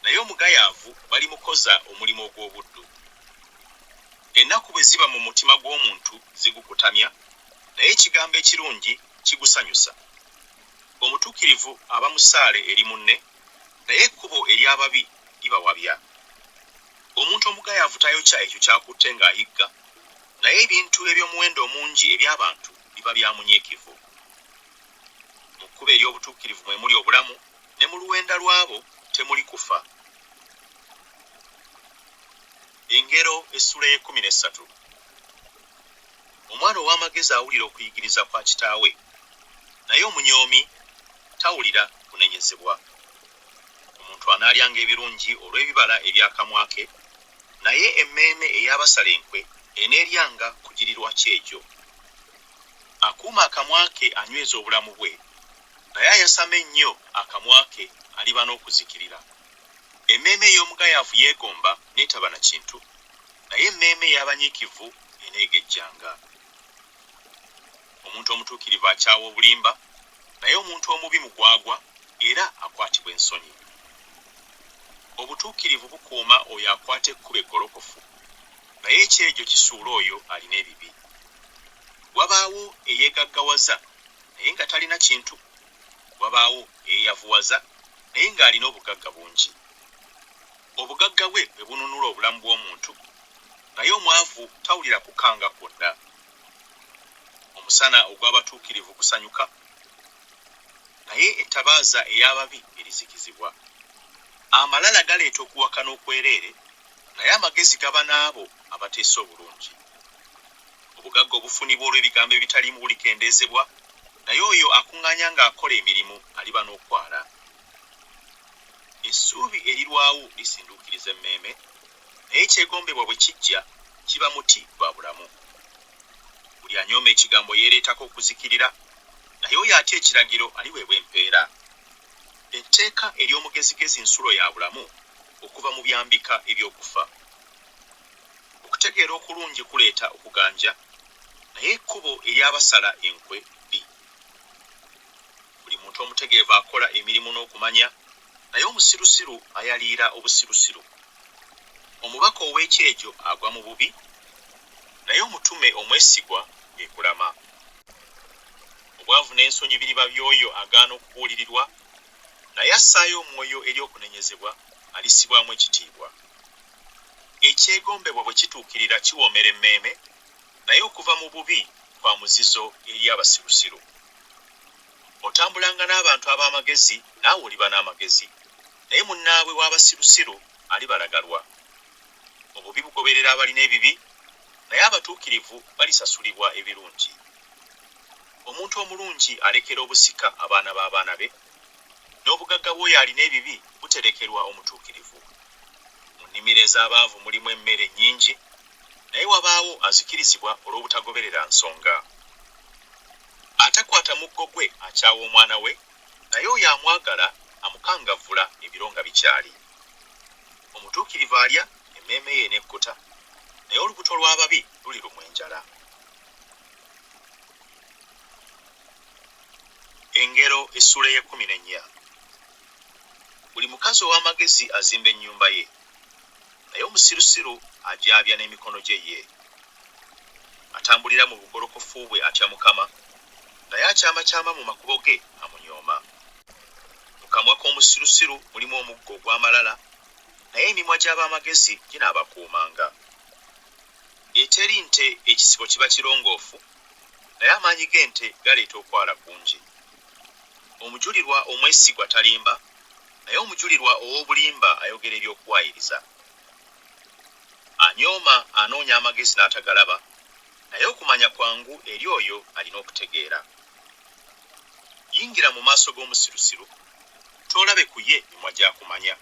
naye omugayaavu balimukoza omulimu ogw'obuddu. Ennaku bwe ziba mu mutima gw'omuntu zigukutamya, naye ekigambo ekirungi kigusanyusa. Omutuukirivu aba musaale eri munne, naye ekkubo ery'ababi libawabya. Omuntu omugayaavu tayokya ekyo kyakutte ng'ayigga, naye ebintu eby'omuwendo omungi eby'abantu biba bya munyiikivu. mu kkubo ery'obutuukirivu mwe muli obulamu, ne mu luwenda lw'abo temuli kufa. Engero essula y'e13. Omwana ow'amagezi awulira okuyigiriza kwa kitaawe, naye omunyoomi tawulira kunenyezebwa. Omuntu anaalyanga ebirungi olw'ebibala ebyakamwa ke, naye emmeeme ey'abasala enkwe eneeryanga kugirirwa ky'egyo. Akuuma akamwa ke anyweza obulamu bwe, naye ayasama ennyo akamwa ke aliba n'okuzikirira. Emmeeme ey'omugayaavu yeegomba n'etaba na kintu, naye emmeeme ey'abanyiikivu eneegejjanga. Omuntu omutuukirivu akyawa obulimba, naye omuntu omubi mugwagwa era akwatibwa ensonyi. Obutuukirivu bukuuma oyo akwata ekkubo eggolokofu, naye ekyejjo kisuula oyo alina ebibi. Wabaawo eyeegaggawaza naye nga talina kintu, wabaawo eyeeyavuwaza naye ng'alina obugagga bungi. Obugagga bwe bwe bununula obulamu bw'omuntu, naye omwavu tawulira kukanga kwonna. Omusana ogw'abatuukirivu gusanyuka, naye ettabaaza ey'ababi erizikizibwa. Amalala galeeta okuwakana okwereere, naye amagezi gaba n'abo abateesa obulungi. Obugagga obufunibwa olw'ebigambo ebitaliimu bulikendeezebwa, naye oyo akuŋŋaanya ng'akola emirimu aliba n'okwala. Essuubi erirwawo lisinduukiriza emmeeme, naye ekyegombebwa bwe kijja kiba muti gwa bulamu. Buli anyooma ekigambo yeereetako okuzikirira, naye oyo atya ekiragiro aliweebwa empeera. Etteeka ery'omugezigezi nsulo ya bulamu okuva mu byambika eby'okufa. Okutegeera okulungi kuleeta okuganja, naye ekkubo ery'abasala enkwe bbi. Buli muntu omutegeevu akola emirimu n'okumanya, naye omusirusiru ayaliira obusirusiru. Omubaka ow'ekyejo agwa mu bubi, naye omutume omwesigwa yeekulama. Obwavu n'ensonyi biriba by'oyo agaana okubuulirirwa, naye assaayo omwoyo eri okunenyezebwa alisibwamu ekitiibwa. Ekyegombebwa bwe kituukirira kiwoomera emmeeme, naye okuva mu bubi kwa muzizo eri abasirusiru. Otambulanga n'abantu ab'amagezi naawe oliba n'amagezi, naye munnaabwe w'abasirusiru alibalagalwa. Obubi bugoberera abalina ebibi, naye abatuukirivu balisasulibwa ebirungi. Omuntu omulungi alekera obusika abaana b'abaana be, n'obugagga bw'oyo alina ebibi buterekerwa omutuukirivu. Mu nnimiro ez'abaavu mulimu emmere nnyingi, naye wabaawo azikirizibwa olw'obutagoberera nsonga. Atakwata muggo gwe akyawa omwana we, naye oyo amwagala amukangavvula ebiro nga bikyali. Omutuukirivu alya emmeeme ye n'ekkuta, naye olubuto lw'ababi luli lumwa enjala. Engero essula y'e14. Buli mukazi ow'amagezi azimba ennyumba ye, naye omusirusiru ajaabya n'emikono gye ye. Atambulira mu bugolokofu bwe atya Mukama, naye akyamakyama mu makubo ge amunyooma. Mu kamwa k'omusirusiru mulimu omuggo ogw'amalala, naye emimwa gy'ab'amagezi ginaabakuumanga. Eteri nte ekisibo kiba kirongoofu, naye amaanyi g'ente galeeta okwala kungi. Omujulirwa omwesigwa talimba, naye omujulirwa ow'obulimba ayogera eby'okuwaayiriza. Anyooma anoonya amagezi n'atagalaba, naye okumanya kwangu eri oyo alina okutegeera. Yingira mu maaso g'omusirusiru, toolabe ku ye mimwa gy'akumanya.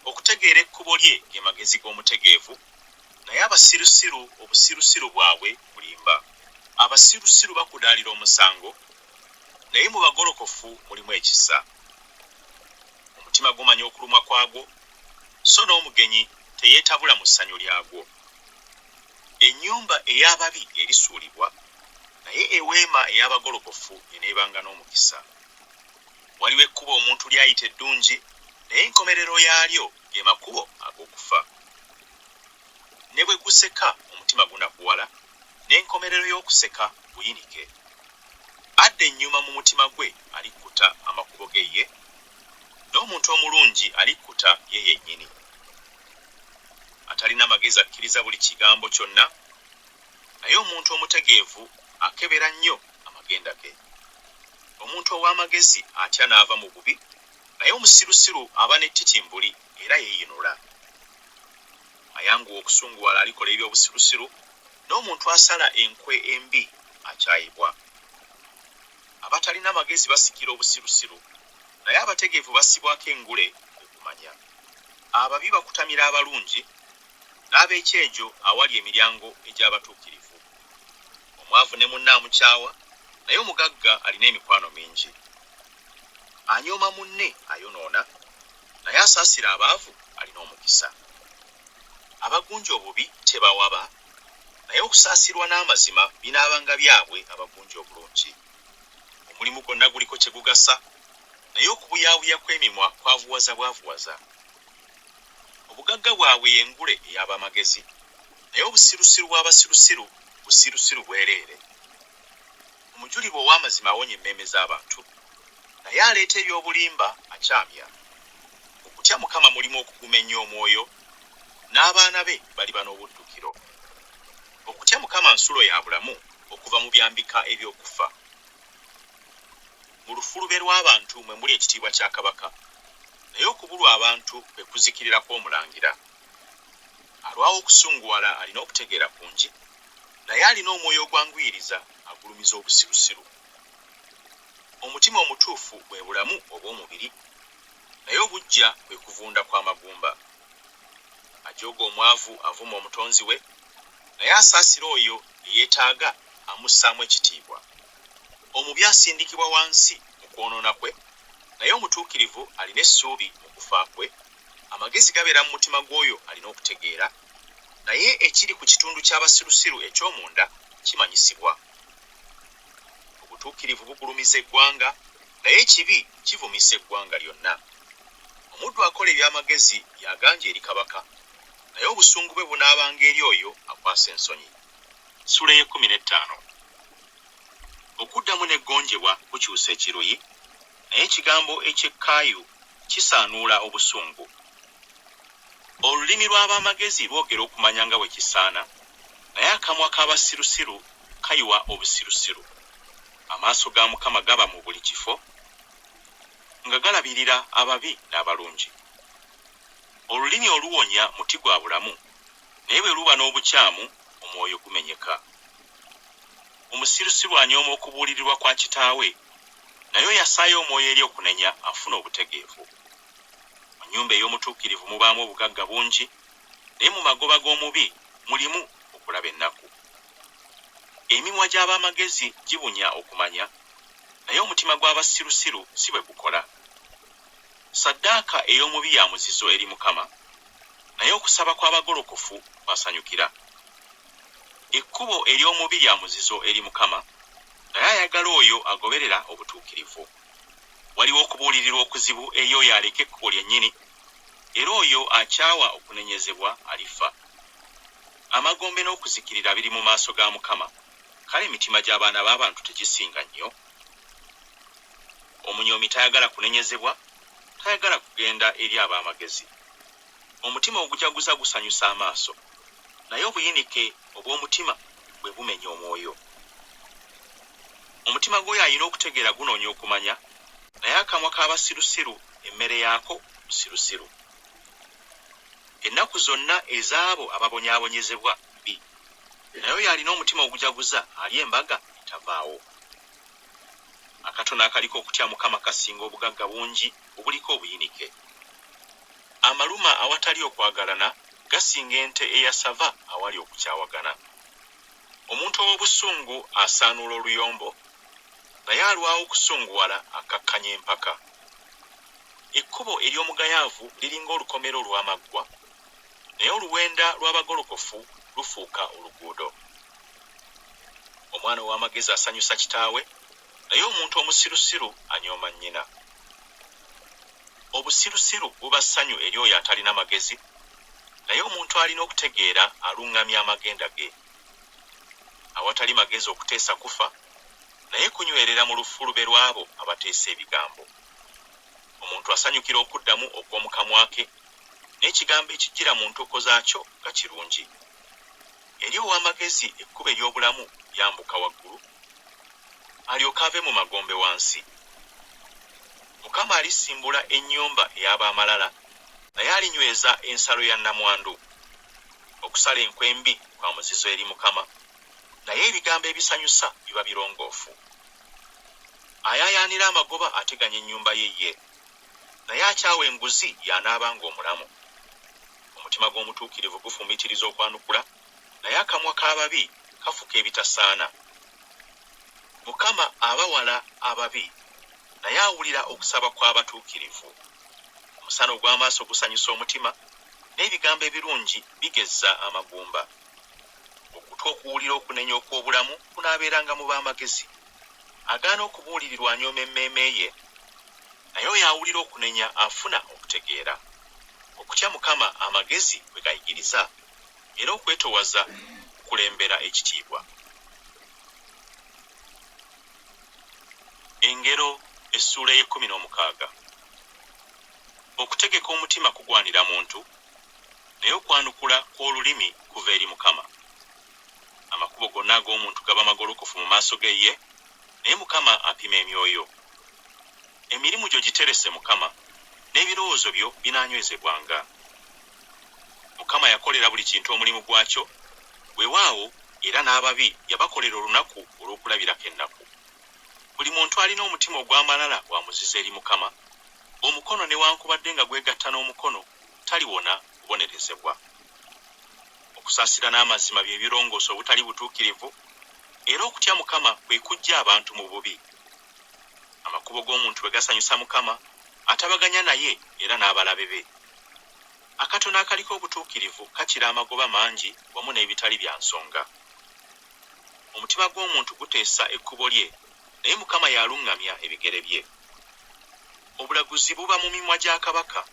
Okutegeera ekkubo lye ge magezi g'omutegeevu, naye abasirusiru obusirusiru bwabwe bulimba. Abasirusiru bakudaalira omusango, naye mu bagolokofu mulimu ekisa. Omutima gumanya okulumwa kwagwo, so n'omugenyi teyeetabula mu ssanyu lyagwo. Ennyumba ey'ababi erisuulibwa, naye eweema ey'abagolokofu eneebanga n'omukisa. Waliwo ekkubo omuntu ly'ayita eddungi, naye enkomerero yaalyo ge makubo ag'okufa. Ne bwe guseka omutima gunakuwala, n'enkomerero y'okuseka buyinike. Adda ennyuma mu mutima gwe alikkuta amakubo ge ye, n'omuntu omulungi alikkuta ye yennyini. Atalina magezi akkiriza buli kigambo kyonna, naye omuntu omutegeevu akebera nnyo amagenda ge. Omuntu ow'amagezi atya n'ava mu bubi, naye omusirusiru aba n'ettitimbuli era yeeyinula. Ayanguwa okusunguwala alikola eby'obusirusiru, n'omuntu asala enkwe embi akyayibwa. Abatalina magezi basikira obusirusiru, naye abategeevu bassibwako engule okumanya. Ababi bakutamira abalungi, n'ab'ekyejo awali emiryango egy'abatuukirivu. Omwavu ne munne amukyawa, naye omugagga alina emikwano mingi. Anyooma munne ayonoona, naye asaasira abaavu alina omukisa. Abagunja obubi tebawaba, naye okusaasirwa n'amazima binaabanga byabwe abagunja obulungi. Omulimu gwonna guliko kye gugasa, naye okubuyaabuya kw'emimwa kwavuwaza bwavuwaza. Obugagga bwabwe y'engule ey'abamagezi, naye obusirusiru bw'abasirusiru busirusiru bwereere. Omujulirwa ow'amazima awonya emmeeme z'abantu, naye aleeta eby'obulimba akyamya. Mu kutya Mukama mulimu okugumenya omwoyo, n'abaana be baliba n'obuddukiro. Okutya Mukama nsulo ya bulamu okuva mu byambika eby'okufa. Mu lufulube lw'abantu mwe muli ekitiibwa kya kabaka, naye okubulwa abantu kwe kuzikirirako omulangira. Alwawo okusunguwala alina okutegeera kungi, naye alina omwoyo ogwanguyiriza agulumiza obusirusiru. Omutima omutuufu bwe bulamu obw'omubiri, naye obuggya kwe kuvunda kw'amagumba. Ajooga omwavu avuma omutonzi we, naye asaasira oyo eyeetaaga amussaamu ekitiibwa. Omubi asindikibwa wansi mu kwonoona kwe, naye omutuukirivu alina essuubi mu kufa kwe. Amagezi gabeera mu mutima gw'oyo alina okutegeera, naye ekiri ku kitundu ky'abasirusiru eky'omunda kimanyisibwa. Obutuukirivu bugulumiza eggwanga, naye ekibi kivumisa eggwanga lyonna. Omuddu akola eby'amagezi y'aganja eri kabaka, naye obusungu bwe bunaabanga eri oyo akwasa ensonyi. Sula ye 15. Okuddamu n'eggonjebwa kukyusa ekiruyi, naye ekigambo eky'ekkaayu kisaanuula obusungu. Olulimi lw'abamagezi lwogera okumanya nga bwe kisaana, naye akamwa k'abasirusiru kayiwa obusirusiru. Amaaso ga Mukama gaba mu buli kifo, nga galabirira ababi n'abalungi. Olulimi oluwonya muti gwa bulamu, naye bwe luba n'obukyamu omwoyo gumenyeka. Omusirusiru anyooma okubuulirirwa kwa kitaawe, naye oyo assaayo omwoyo eri okunenya afuna obutegeevu. Mu nnyumba ey'omutuukirivu mubaamu obugagga bungi, naye mu magoba g'omubi mulimu okulaba ennaku. Emimwa gy'abamagezi gibunya okumanya, naye omutima gw'abasirusiru si bwe gukola. Saddaaka ey'omubi ya muzizo eri Mukama, naye okusaba kw'abagolokofu kwasanyukira. Ekkubo ery'omubi lya muzizo eri Mukama, naye ayagala oyo agoberera obutuukirivu. Waliwo okubuulirirwa okuzibu eri oyo aleka ekkubo lyennyini, era oyo akyawa okunenyezebwa alifa. Amagombe n'okuzikirira biri mu maaso ga Mukama, kale emitima gy'abaana b'abantu tegisinga nnyo. Omunyoomi tayagala kunenyezebwa, tayagala kugenda eri ab'amagezi. Omutima ogujaguza gusanyusa amaaso, naye obuyinike obw'omutima bwe bumenya omwoyo. Omutima gw'oyo alina okutegeera gunoonya okumanya, naye akamwa k'abasirusiru emmere yaako busirusiru. Ennaku zonna ez'abo ababonyaabonyezebwa mbi, naye oyo alina omutima ogujaguza alya embaga etavaawo. Akatono akaliko okutya Mukama kasinga obugagga bungi obuliko obuyinike. Amaluma awatali okwagalana gasinga ente eyasava awali okukyawagana. Omuntu ow'obusungu asaanuula oluyombo, naye alwawo okusunguwala akakkanya empaka. Ekkubo ery'omugayaavu liringa olukomero lw'amaggwa, naye oluwenda lw'abagolokofu lufuuka oluguudo. Omwana ow'amagezi asanyusa kitaawe, naye omuntu omusirusiru anyooma nnyina. Obusirusiru buba ssanyu eri oyo atalina magezi, naye omuntu alina okutegeera aluŋŋamya amagenda ge. Awatali magezi okuteesa kufa, naye kunywerera mu lufulube lw'abo abateesa ebigambo. Omuntu asanyukira okuddamu okw'omu kamwa ke, n'ekigambo ekijjira mu ntuuko zaakyo nga kirungi. Eri ow'amagezi ekkubo ery'obulamu lyambuka waggulu, alyoke ave mu magombe wansi. Mukama alisimbula ennyumba ey'ab'amalala, naye alinyweza ensalo ya nnamwandu. Okusala enkwembi kwa muzizo eri Mukama, naye ebigambo ebisanyusa biba birongoofu. Ayaayaanira amagoba ateganya ennyumba ye, naye akyawa enguzi y'anaabanga omulamu. Omutima gw'omutuukirivu gufumiitiriza okwanukula, naye akamwa k'ababi kafuka ebitasaana. Mukama abawala ababi, naye awulira okusaba kw'abatuukirivu. Omusana ogw'amaaso gusanyusa omutima, n'ebigambo ebirungi bigezza amagumba. Okutu okuwulira okunenya okw'obulamu kunaabeeranga mu b'amagezi. Agaana okubuulirirwa anyooma emmeeme ye, naye oyo awulira okunenya afuna okutegeera. Okutya Mukama amagezi bwe gayigiriza, era okwetowaza kukulembera ekitiibwa. Engero essuula y'e16. Okutegeka omutima kugwanira muntu, naye okwanukula kw'olulimi kuva eri Mukama. Amakubo gonna ag'omuntu gaba magolokofu mu maaso ge ye, naye Mukama apima emyoyo. Emirimu gyo giterese Mukama, n'ebirowoozo byo binaanywezebwanga. Mukama yakolera buli kintu omulimu gwakyo, weewaawo era n'ababi yabakolera olunaku olw'okulabirako ennaku. Buli muntu alina omutima ogw'amalala wa muzizo eri Mukama, omukono newankubadde nga gwegatta n'omukono taliwona kubonerezebwa. Okusaasira n'amazima bye birongoosa obutali butuukirivu, era okutya Mukama kwe kuggya abantu mu bubi. Amakubo g'omuntu bwe gasanyusa Mukama, atabaganya naye era n'abalabe be. Akatono akaliko obutuukirivu kakira amagoba mangi wamu n'ebitali bya nsonga. Omutima gw'omuntu guteesa ekkubo lye, naye Mukama yaluŋŋamya ebigere bye. Obulaguzi buba mu mimwa gya kabaka,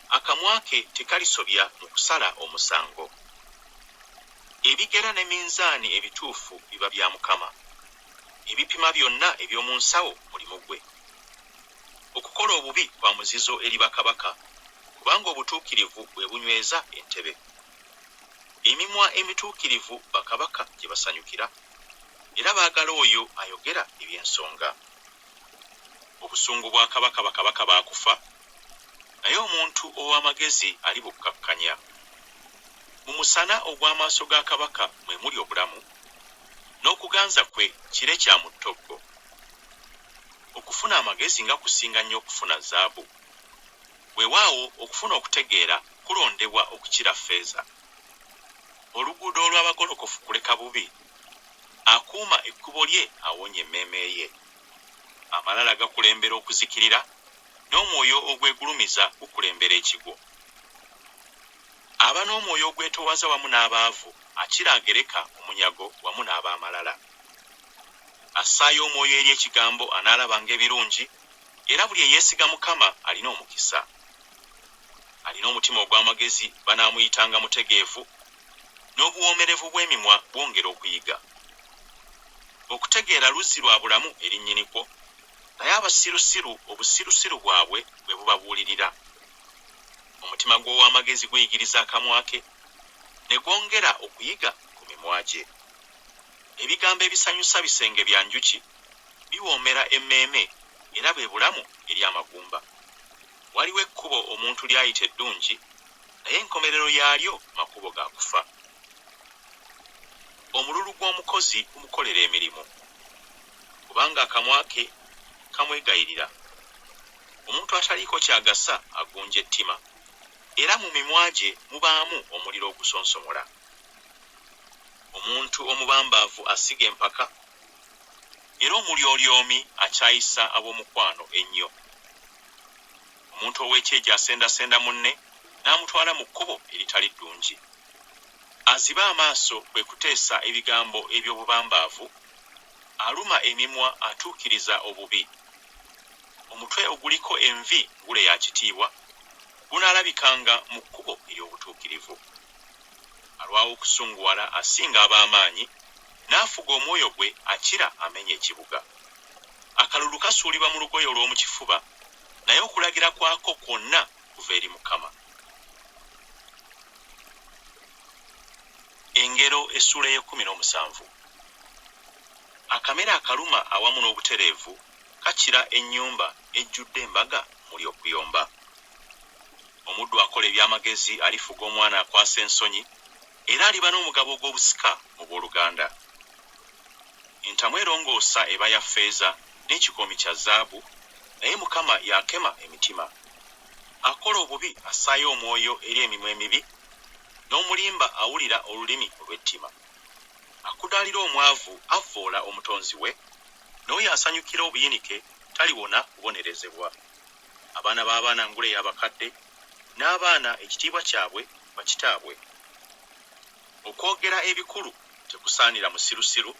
akamwa ke tekalisobya mu kusala omusango. Ebigera ne minzaani ebituufu biba bya Mukama, ebipima byonna eby'omu nsawo mulimu gwe. Okukola obubi kwa muzizo eri bakabaka, kubanga obutuukirivu bwe bunyweza entebe. Emimwa emituukirivu bakabaka gye basanyukira, era baagala oyo ayogera eby'ensonga. Obusungu bwa kabaka bakabaka baakufa, naye omuntu ow'amagezi ali bukkakkanya. Mu musana ogw'amaaso ga kabaka mwe muli obulamu, n'okuganza kwe kire kya mu ttoggo. Okufuna amagezi nga kusinga nnyo okufuna zaabu. Weewaawo okufuna okutegeera kulondebwa okukira ffeeza. Oluguudo olw'abagolokofu kuleka bubi, akuuma ekkubo lye awonya emmeeme ye. Amalala gakulembera okuzikirira, n'omwoyo ogwegulumiza gukulembera ekigwo. Aba n'omwoyo ogwetowaza wamu n'abaavu akira agereka omunyago wamu n'ab'amalala. Assaayo omwoyo eri ekigambo anaalabanga ebirungi, era buli eyeesiga Mukama alina omukisa. Alina omutima ogw'amagezi banaamuyitanga mutegeevu, n'obuwoomerevu bw'emimwa bwongera okuyiga. Okutegeera luzzi lwa bulamu eri nnyiniko, naye abasirusiru obusirusiru bwabwe bwe bubabuulirira. Omutima gw'ow'amagezi guyigiriza akamwa ke, ne gwongera okuyiga ku mimwa gye. Ebigambo ebisanyusa bisenge bya njuki, biwoomera emmeeme era bwe bulamu eri amagumba. Waliwo ekkubo omuntu ly'ayita eddungi, naye enkomerero yaalyo makubo ga kufa. Omululu gw'omukozi gumukolera emirimu, kubanga akamwa ke kamwegayirira. Omuntu ataliiko kyagasa agunja ettima, era mu mimwa gye mubaamu omuliro ogusonsomola. Omuntu omubambaavu asiga empaka, era omulyolyomi akyayisa ab'omukwano ennyo. Omuntu ow'ekyejo asendasenda munne n'amutwala mu kkubo eritali ddungi. Aziba amaaso kwe kuteesa ebigambo eby'obubambaavu, aluma emimwa atuukiriza obubi. Omutwe oguliko envi ngule ya kitiibwa, gunaalabikanga mu kkubo ery'obutuukirivu. Alwawo okusunguwala asinga ab'amaanyi, n'afuga omwoyo gwe akira amenya ekibuga. Akalulu kasuulibwa mu lugoye olw'omu kifuba, naye okulagira kwako kwonna kuva eri Mukama. Engero essuula y'e17. akamera akaluma awamu n'obutereevu kakira ennyumba ejjudde embaga muli okuyomba. Omuddu akola eby'amagezi alifuga omwana akwasa ensonyi era aliba n'omugabo ogw'obusika mu booluganda. Entamu erongoosa eba ya ffeeza n'ekikoomi kya zaabu, naye Mukama yakema emitima. Akola obubi assaayo omwoyo eri emimwa emibi, n'omulimba awulira olulimi olw'ettima. Akudaalira omwavu avvoola omutonzi we, n'oyo asanyukira obuyinike taliwona kubonerezebwa. Abaana b'abaana ngule y'abakadde, n'abaana ekitiibwa kyabwe bakitaabwe. Okwogera ebikulu tekusaanira musirusiru,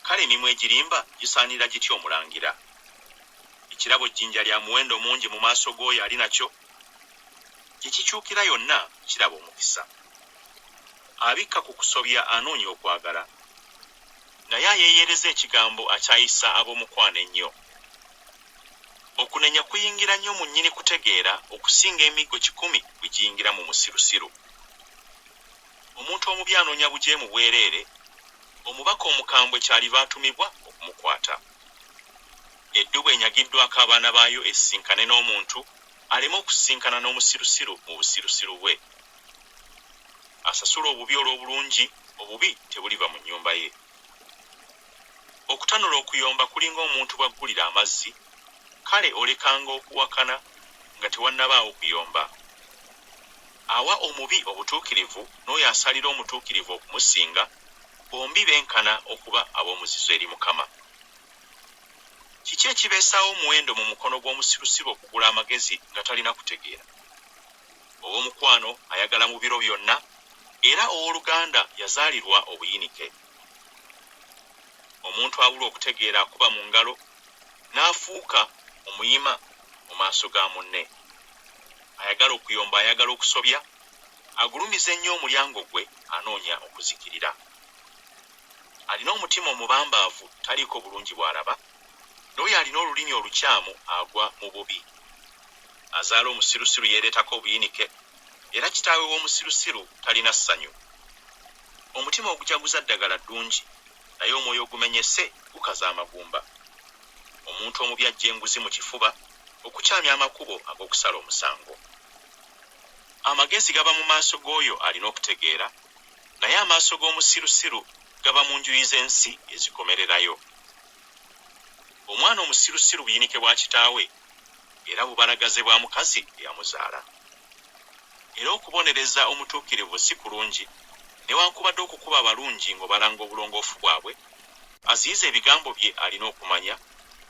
kale emimwa egirimba gisaanira gitya omulangira. Ekirabo jjinja lya muwendo mungi mu maaso g'oyo ali nakyo, gye kikyukira yonna kiraba omukisa. Abikka ku kusobya anoonya okwagala, naye ayeeyereza ekigambo akyayisa ab'omukwano ennyo. Okunenya kuyingira nnyo mu nnyini kutegeera okusinga emiggo 10 bwe giyingira mu musirusiru. Omuntu omubi anoonya bujeemu bwereere, omubaka omukambwe kyaliba atumibwa okumukwata. Eddubu enyagiddwako abaana baayo esisinkane n'omuntu aleme okusisinkana n'omusirusiru mu busirusiru bwe. Asasula obubi olw'obulungi, obubi tebuliva mu nnyumba ye. Okutanula okuyomba kulinga omuntu bw'aggulira amazzi, kale olekanga okuwakana nga tewannabaawo kuyomba. Awa omubi obutuukirivu n'oyo asalira omutuukirivu okumusinga, bombi benkana okuba ab'omuzizo eri Mukama. Kiki ekibeesaawo omuwendo mu mukono gw'omusirusiru okugula amagezi nga talina kutegeera? Ow'omukwano ayagala mu biro byonna, era ow'oluganda yazaalirwa obuyinike. Omuntu abula okutegeera akuba mu ngalo, n'afuuka omuyima mu maaso ga munne. Ayagala okuyomba, ayagala okusobya, agulumiza ennyo omulyango gwe anoonya okuzikirira. Alina omutima omubambaavu taliiko bulungi bw'alaba, n'oyo alina olulimi olukyamu agwa mu bubi. Azaala omusirusiru yeereetako obuyinike, era kitaawe w'omusirusiru talina ssanyu. Omutima ogujaguza ddagala ddungi, naye omwoyo ogumenyese gukaza amagumba. Omuntu omubi ajja enguzi mu kifuba okukyamya amakubo ag'okusala omusango. Amagezi gaba mu maaso g'oyo alina okutegeera, naye amaaso g'omusirusiru gaba mu njuyi z'ensi ezikomererayo. Omwana omusirusiru buyinike bwa kitaawe, era bubalagaze bwa mukazi eyamuzaala. Era okubonereza omutuukirivu si kulungi, newankubadde okukuba abalungi ng'obalanga obulongoofu bwabwe, aziyiza ebigambo bye alina okumanya,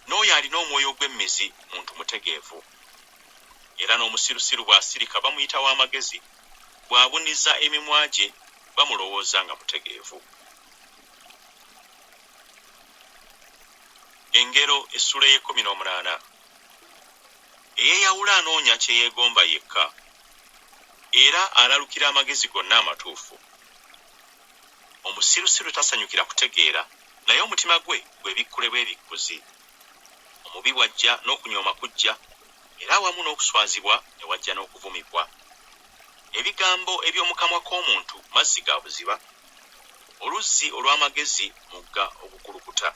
n'oyo alina omwoyo gw'emmizi muntu mutegeevu. Era n'omusirusiru bw'asirika bamuyita w'amagezi, bw'abuniza emimwa gye bamulowooza nga mutegeevu. Engero essula y'e18. Eyeeyawula anoonya kye yeegomba yekka, era alalukira amagezi gonna amatuufu. Omusirusiru tasanyukira kutegeera, naye omutima gwe gwebikkule bw'ebikkuzi. Omubi bw'ajja n'okunyooma kujja, era awamu n'okuswazibwa ne wajja n'okuvumibwa. Ebigambo eby'omu kamwa k'omuntu mazzi ga buziba, oluzzi olw'amagezi mugga ogukulukuta.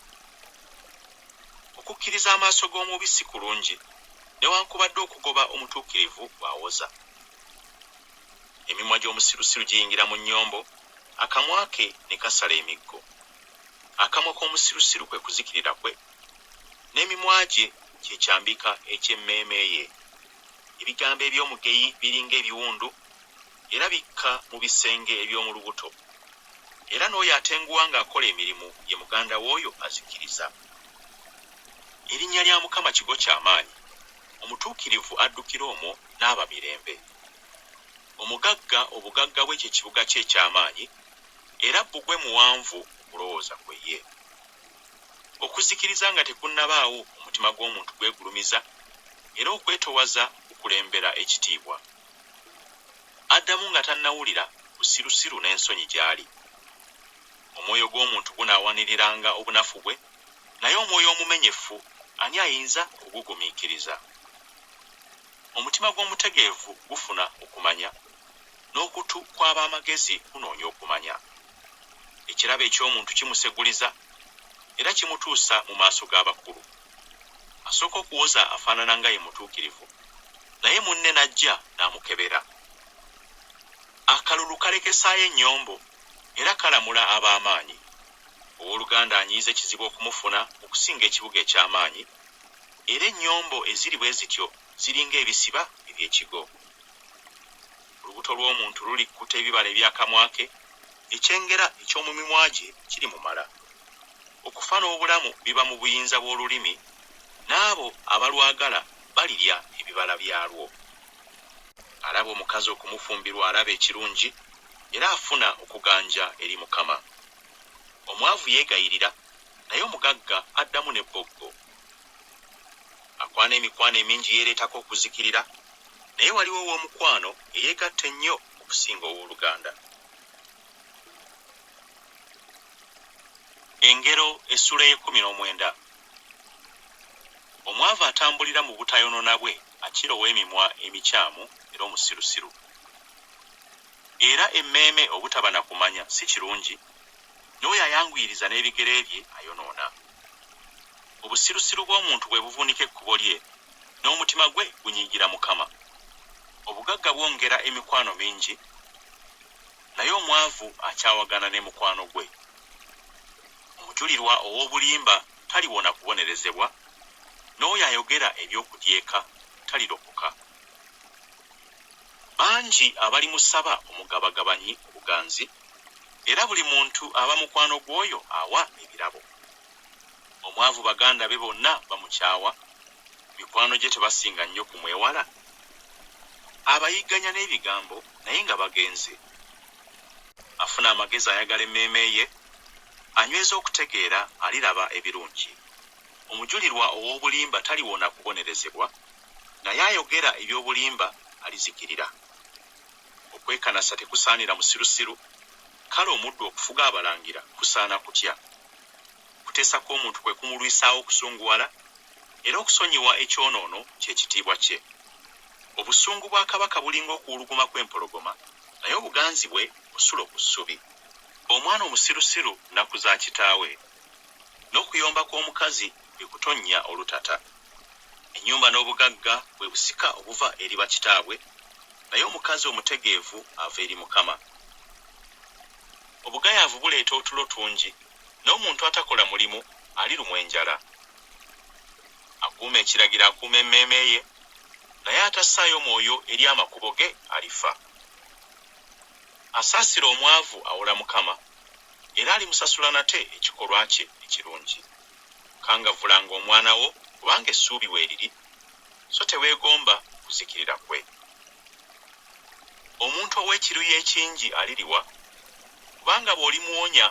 Okukkiriza amaaso g'omubi si kulungi, newankubadde okugoba omutuukirivu bw'awoza. Emimwa gy'omusirusiru giyingira mu nnyombo, akamwa ke ne kasala emiggo. Akamwa k'omusirusiru kwe kuzikirira kwe, n'emimwa gye kye kyambika eky'emmeeme ye. Ebigambo eby'omugeyi biringa ebiwundu, era bikka mu bisenge eby'omu lubuto. Era n'oyo atenguwa ng'akola emirimu ye muganda w'oyo azikiriza. Erinnya lya Mukama kigo ky'amaanyi, omutuukirivu addukira omwo n'aba mirembe. Omugagga obugagga bwe kye kibuga kye eky'amaanyi, era bbugwe muwanvu okulowooza kwe ye. Okuzikiriza nga tekunnabaawo, omutima gw'omuntu gwegulumiza, era okwetowaza kukulembera ekitiibwa. Addamu nga tannawulira busirusiru n'ensonyi gy'ali. Omwoyo gw'omuntu gunaawaniriranga obunafu bwe, naye omwoyo omumenyefu ani ayinza okugugumiikiriza? Omutima gw'omutegeevu gufuna okumanya, n'okutu kw'ab'amagezi kunoonya okumanya. Ekirabo eky'omuntu kimuseguliza, era kimutuusa mu maaso g'abakulu. Asooka okuwoza afaanana nga ye mutuukirivu, naye munne n'ajja n'amukebera. Akalulu kalekesaayo ennyombo era kalamula ab'amaanyi. Owooluganda anyiize kizibu okumufuna okusinga ekibuga eky'amaanyi, era ennyombo eziri bwe zityo ziringa ebisiba eby'ekigo. Olubuto lw'omuntu lulikkuta ebibala ebyakamwa ke, ekyengera eky'omu mimwa gye kiri mu mala. Okufa n'obulamu biba mu buyinza bw'olulimi, n'abo abalwagala balirya ebibala byalwo. Alaba omukazi okumufumbirwa alaba ekirungi, era afuna okuganja eri Mukama. Omwavu yeegayirira, naye omugagga addamu n'ebboggo. Akwana emikwano emingi yeereetako okuzikirira, naye waliwo ow'omukwano eyeegatta ennyo okusinga ow'oluganda. Engero essula y'e19. Omwavu atambulira mu butayonona bwe akira ow'emimwa emikyamu era omusirusiru. Era emmeeme obutaba na kumanya si kirungi, n'oyo ayanguyiriza n'ebigere bye ayonoona. Obusirusiru bw'omuntu bwe buvuunika ekkubo lye, n'omutima gwe gunyiigira Mukama. Obugagga bwongera emikwano mingi, naye omwavu akyawagana ne mukwano gwe. Omujulirwa ow'obulimba taliwona kubonerezebwa, n'oyo ayogera eby'okudyeka talirokoka. Bangi abalimusaba omugabagabanyi obuganzi, era buli muntu aba mukwano gw'oyo awa ebirabo. Omwavu baganda be bonna bamukyawa, mikwano gye tebasinga nnyo kumwewala. Abayigganya n'ebigambo naye nga bagenze. Afuna amagezi ayagala emmeeme ye, anyweza okutegeera aliraba ebirungi. Omujulirwa ow'obulimba taliwona kubonerezebwa, naye ayogera eby'obulimba alizikirira. Okwekanasa tekusaanira musirusiru, kale omuddu okufuga abalangira kusaana kutya. Kuteesa kw'omuntu kwe kumulwisaawo okusunguwala, era okusonyiwa ekyonoono ky'ekitiibwa kye. Obusungu bwa kabaka bulinga okuwuluguma kw'empologoma, naye obuganzi bwe busulo ku ssubi. Omwana omusirusiru nnaku za kitaawe, n'okuyomba kw'omukazi bwe kutonnya olutata. Ennyumba n'obugagga bwe busika obuva eri bakitaabwe, naye omukazi omutegeevu ava eri Mukama. Obugayaavu buleeta otulo tungi, n'omuntu atakola mulimu alirumwa enjala. Akuuma ekiragiro akuuma emmeeme ye, naye atassaayo mwoyo eri amakubo ge alifa. Asaasira omwavu awola Mukama, era alimusasula nate ekikolwa kye ekirungi. Kangavvulanga omwana wo kubanga essuubi weeriri, so teweegomba kuzikirira kwe. Omuntu ow'ekiruyi ekingi aliriwa, kubanga bw'olimuwonya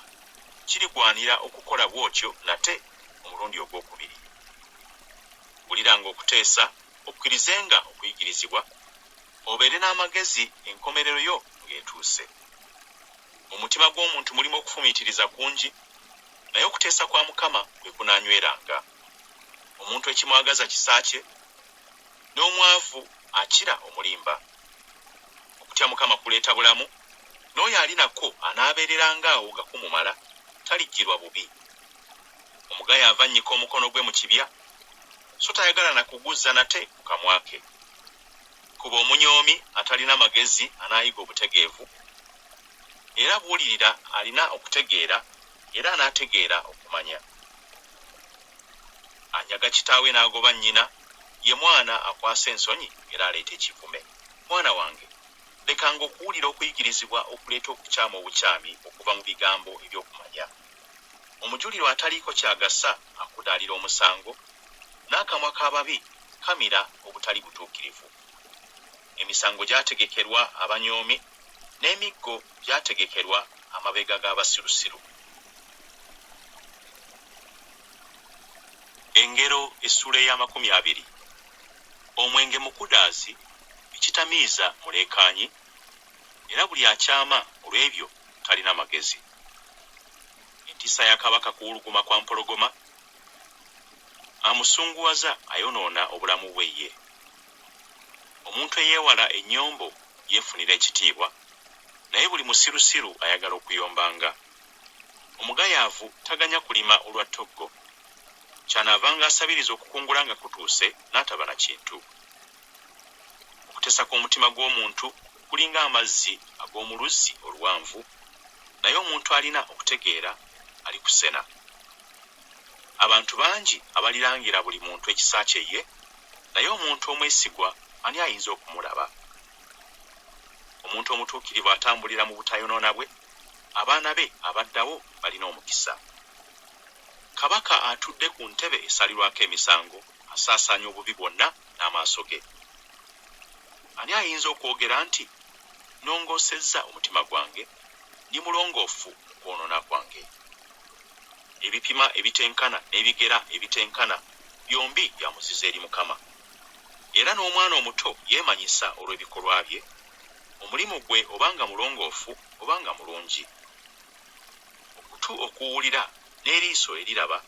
kirigwanira okukola bw'otyo nate omulundi ogwokubiri. Wuliranga okuteesa, okkirizenga okuyigirizibwa, obeere n'amagezi enkomerero yo ng'etuuse. Omutima gw'omuntu mulimu okufumiitiriza kungi, naye okuteesa kwa Mukama kwe kunaanyweranga. Omuntu ekimwagaza kisa kye, n'omwavu akira omulimba. Okutya Mukama kuleeta bulamu, n'oyo ali nako anaabeereranga awo gakumumala, talijjirwa bubi. Omugayaavu annyika omukono gwe mu kibya, so tayagala na kuguzza nate ku kamwa ke. Kuba omunyoomi atalina magezi anaayiga obutegeevu, era bw'olirira alina okutegeera, era anaategeera okumanya. Anyaga kitaawe n'agoba nnyina, ye mwana akwasa ensonyi era aleeta ekivume. Mwana wange, lekanga okuwulira okuyigirizibwa okuleeta okukyama obukyami okuva mu bigambo eby'okumanya. Omujulirwa ataliiko kyagasa akudaalira omusango, n'akamwa k'ababi kamira obutali butuukirivu. Emisango gyategekerwa abanyoomi, n'emiggo gyategekerwa amabega g'abasirusiru. Engero essula eya20. Omwenge mukudaazi, ekitamiiza muleekaanyi, era buli akyama olw'ebyo talina magezi. Entiisa ya kabaka kuwuluguma kwa mpologoma, amusunguwaza ayonoona obulamu bwe ye. Omuntu eyeewala ennyombo yeefunira ekitiibwa, naye buli musirusiru ayagala okuyombanga. Omugayaavu omugayaavu taganya kulima olwa ttoggo, kyanaavanga asabiriza okukungula nga kutuuse n'ataba na kintu. Okutesa kw'omutima gw'omuntu kulinga amazzi ag'omu luzzi oluwanvu, naye omuntu alina okutegeera ali kusena. Abantu bangi abalirangira buli muntu ekisa kye ye, naye omuntu omwesigwa ani ayinza okumulaba? Omuntu omutuukirivu atambulira mu butayonoona bwe, abaana be abaddawo balina omukisa. Kabaka atudde ku ntebe esalirwako emisango asaasaanya obubi bwonna n'amaaso ge. Ani ayinza okwogera nti nongoosezza omutima gwange, ndi mulongoofu okwonoona kwange? Ebipima ebitenkana n'ebigera ebitenkana byombi bya muzizo eri Mukama. Era n'omwana omuto yeemanyisa olw'ebikolwa bye, omulimu gwe obanga mulongoofu obanga mulungi. Okutu okuwulira n'eriiso eriraba,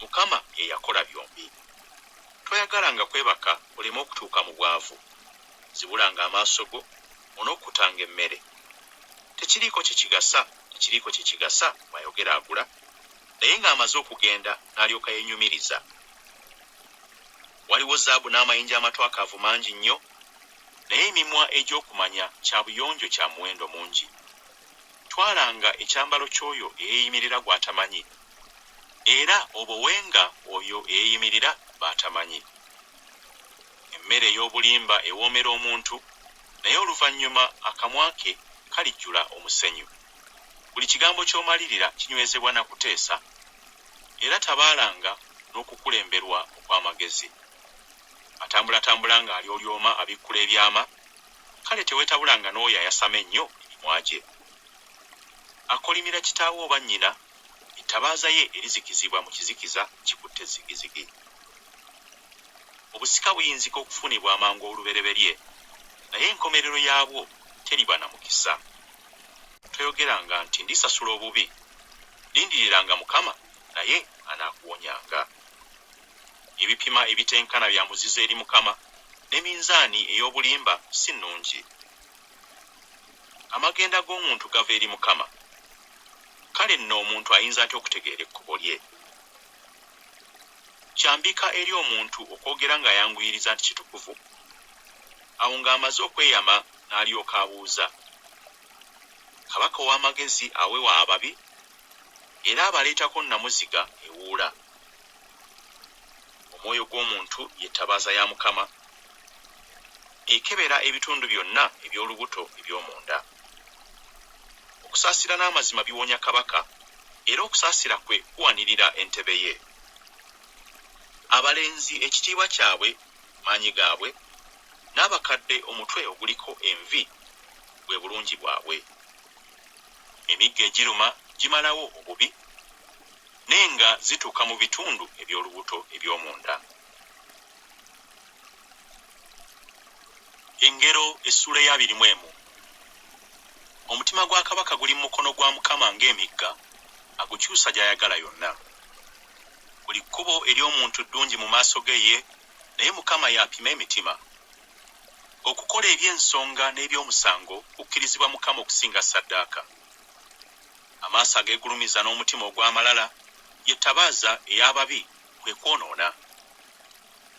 Mukama ye yakola byombi. Toyagalanga kwebaka oleme okutuuka mu bwavu. Zibulanga amaaso go onookutanga emmere. Tekiriiko kye kigasa bw'ayogera agula, naye ng'amaze okugenda n'alyoka yeenyumiriza. Waliwo zaabu n'amayinja amatwakaavu mangi nnyo, naye emimwa egy'okumanya kya buyonjo kya muwendo mungi. Twalanga ekyambalo ky'oyo eyeeyimirira gw'atamanyi, era obowenga oyo eyeeyimirira b'atamanyi. Emmere ey'obulimba ewoomera omuntu, naye oluvannyuma akamwa ke kalijjula omusenyu. Buli kigambo ky'omalirira kinywezebwa na kuteesa, era tabaalanga n'okukulemberwa okw'amagezi. Atambulatambula ng'alyolyoma abikkula ebyama, kale teweetabulanga n'oyo ayasama ennyo emimwa gye. Akolimira kitaawe oba nnyina, ettabaaza ye erizikizibwa mu kizikiza kikutte zigizigi. Obusika buyinzika okufunibwa amangu olubereberye, naye enkomerero yaabwo teriba na mukisa. Toyogeranga nti ndisasula obubi, lindiriranga Mukama naye anaakuwonyanga. Ebipima ebitenkana bya muzizo eri Mukama, ne minzaani ey'obulimba si nnungi. Amagenda g'omuntu gava eri Mukama, kale nno omuntu ayinza atya okutegeera ekkubo lye? Kyambika eri omuntu okwogera ng'ayanguyiriza nti kitukuvu, awo ng'amaze okweyama n'alyoka abuuza. Kabaka ow'amagezi awewa ababi, era abaleetako nnamuziga ewuula. Omwoyo gw'omuntu ye ttabaaza ya Mukama, ekebera ebitundu byonna eby'olubuto eby'omunda. Okusaasira n'amazima biwonya kabaka, era okusaasira kwe kuwanirira entebe ye. Abalenzi ekitiibwa kyabwe maanyi gaabwe, n'abakadde omutwe oguliko envi bwe bulungi bwabwe. Emigga egiruma gimalawo obubi, nenga zituuka mu bitundu eby'olubuto eby'omunda. Engero essula ya 21. Omutima gwa kabaka guli mu mukono gwa Mukama ng'emigga, agukyusa gy'ayagala yonna. Buli kkubo ery'omuntu ddungi mu maaso ge ye, naye Mukama y'apima emitima. Okukola eby'ensonga n'eby'omusango kukkirizibwa Mukama okusinga ssaddaaka. Amaaso ageegulumiza n'omutima ogw'amalala ye ttabaaza ey'ababi kwe kwonoona.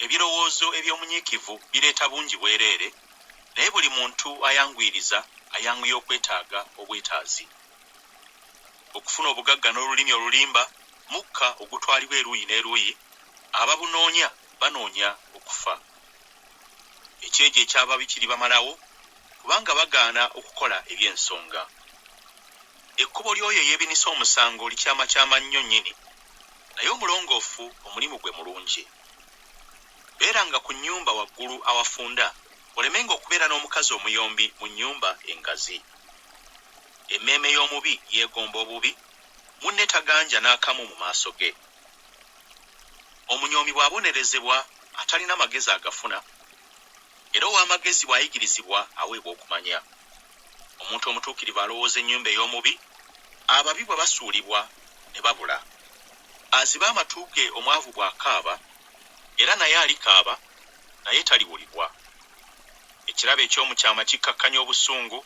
Ebirowoozo eby'omunyiikivu bireeta bungi bwereere, naye buli muntu ayanguyiriza ayanguya okwetaaga obwetaazi. Okufuna obugagga n'olulimi olulimba mukka ogutwalibwa eruuyi n'eruuyi, ababunoonya banoonya okufa. Ekyejo eky'ababi kiribamalawo, kubanga bagaana okukola eby'ensonga. Ekkubo ly'oyo eyeebinisa omusango likyamakyama nnyo nnyini, naye omulongoofu omulimu gwe mulungi. Beeranga ku nnyumba waggulu awafunda, olemenga okubeera n'omukazi omuyombi mu nnyumba engazi. Emmeeme y'omubi yeegomba obubi, munne taganja n'akamu mu maaso ge. Omunyoomi bw'abonerezebwa atalina magezi agafuna, era ow'amagezi bw'ayigirizibwa aweebwa okumanya. Omuntu omutuukirivu alowooza ennyumba ey'omubi, ababi bwe basuulibwa ne babula. Aziba amatu ge omwavu bw'akaaba, era naye alikaaba, naye taliwulibwa. Ekirabo eky'omukyama kikkakkanya obusungu,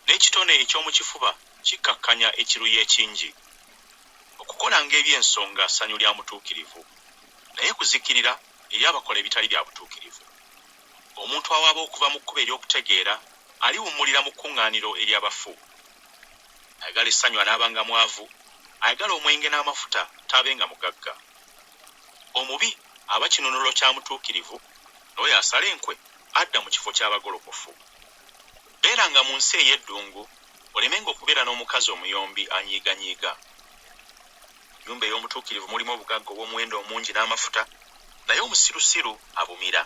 n'ekitone eky'omu kifuba kikkakkanya ekiruyi ekingi. okukolanga eby'ensonga ssanyu lya mutuukirivu, naye kuzikirira eri abakola ebitali bya butuukirivu. Omuntu awaaba okuva mu kkubo ery'okutegeera aliwummulira mu kkuŋŋaaniro ery'abafu. Ayagala essanyu anaabanga mwavu, ayagala omwenge n'amafuta taabenga mugagga. Omubi aba kinunulo kya mutuukirivu, n'oyo asala enkwe adda mu kifo ky'abagolokofu. Beeranga mu nsi ey'eddungu, olemenga okubeera n'omukazi omuyombi anyiiganyiiga. Ennyumba ey'omutuukirivu mulimu obugagga obw'omuwendo omungi n'amafuta, naye omusirusiru abumira.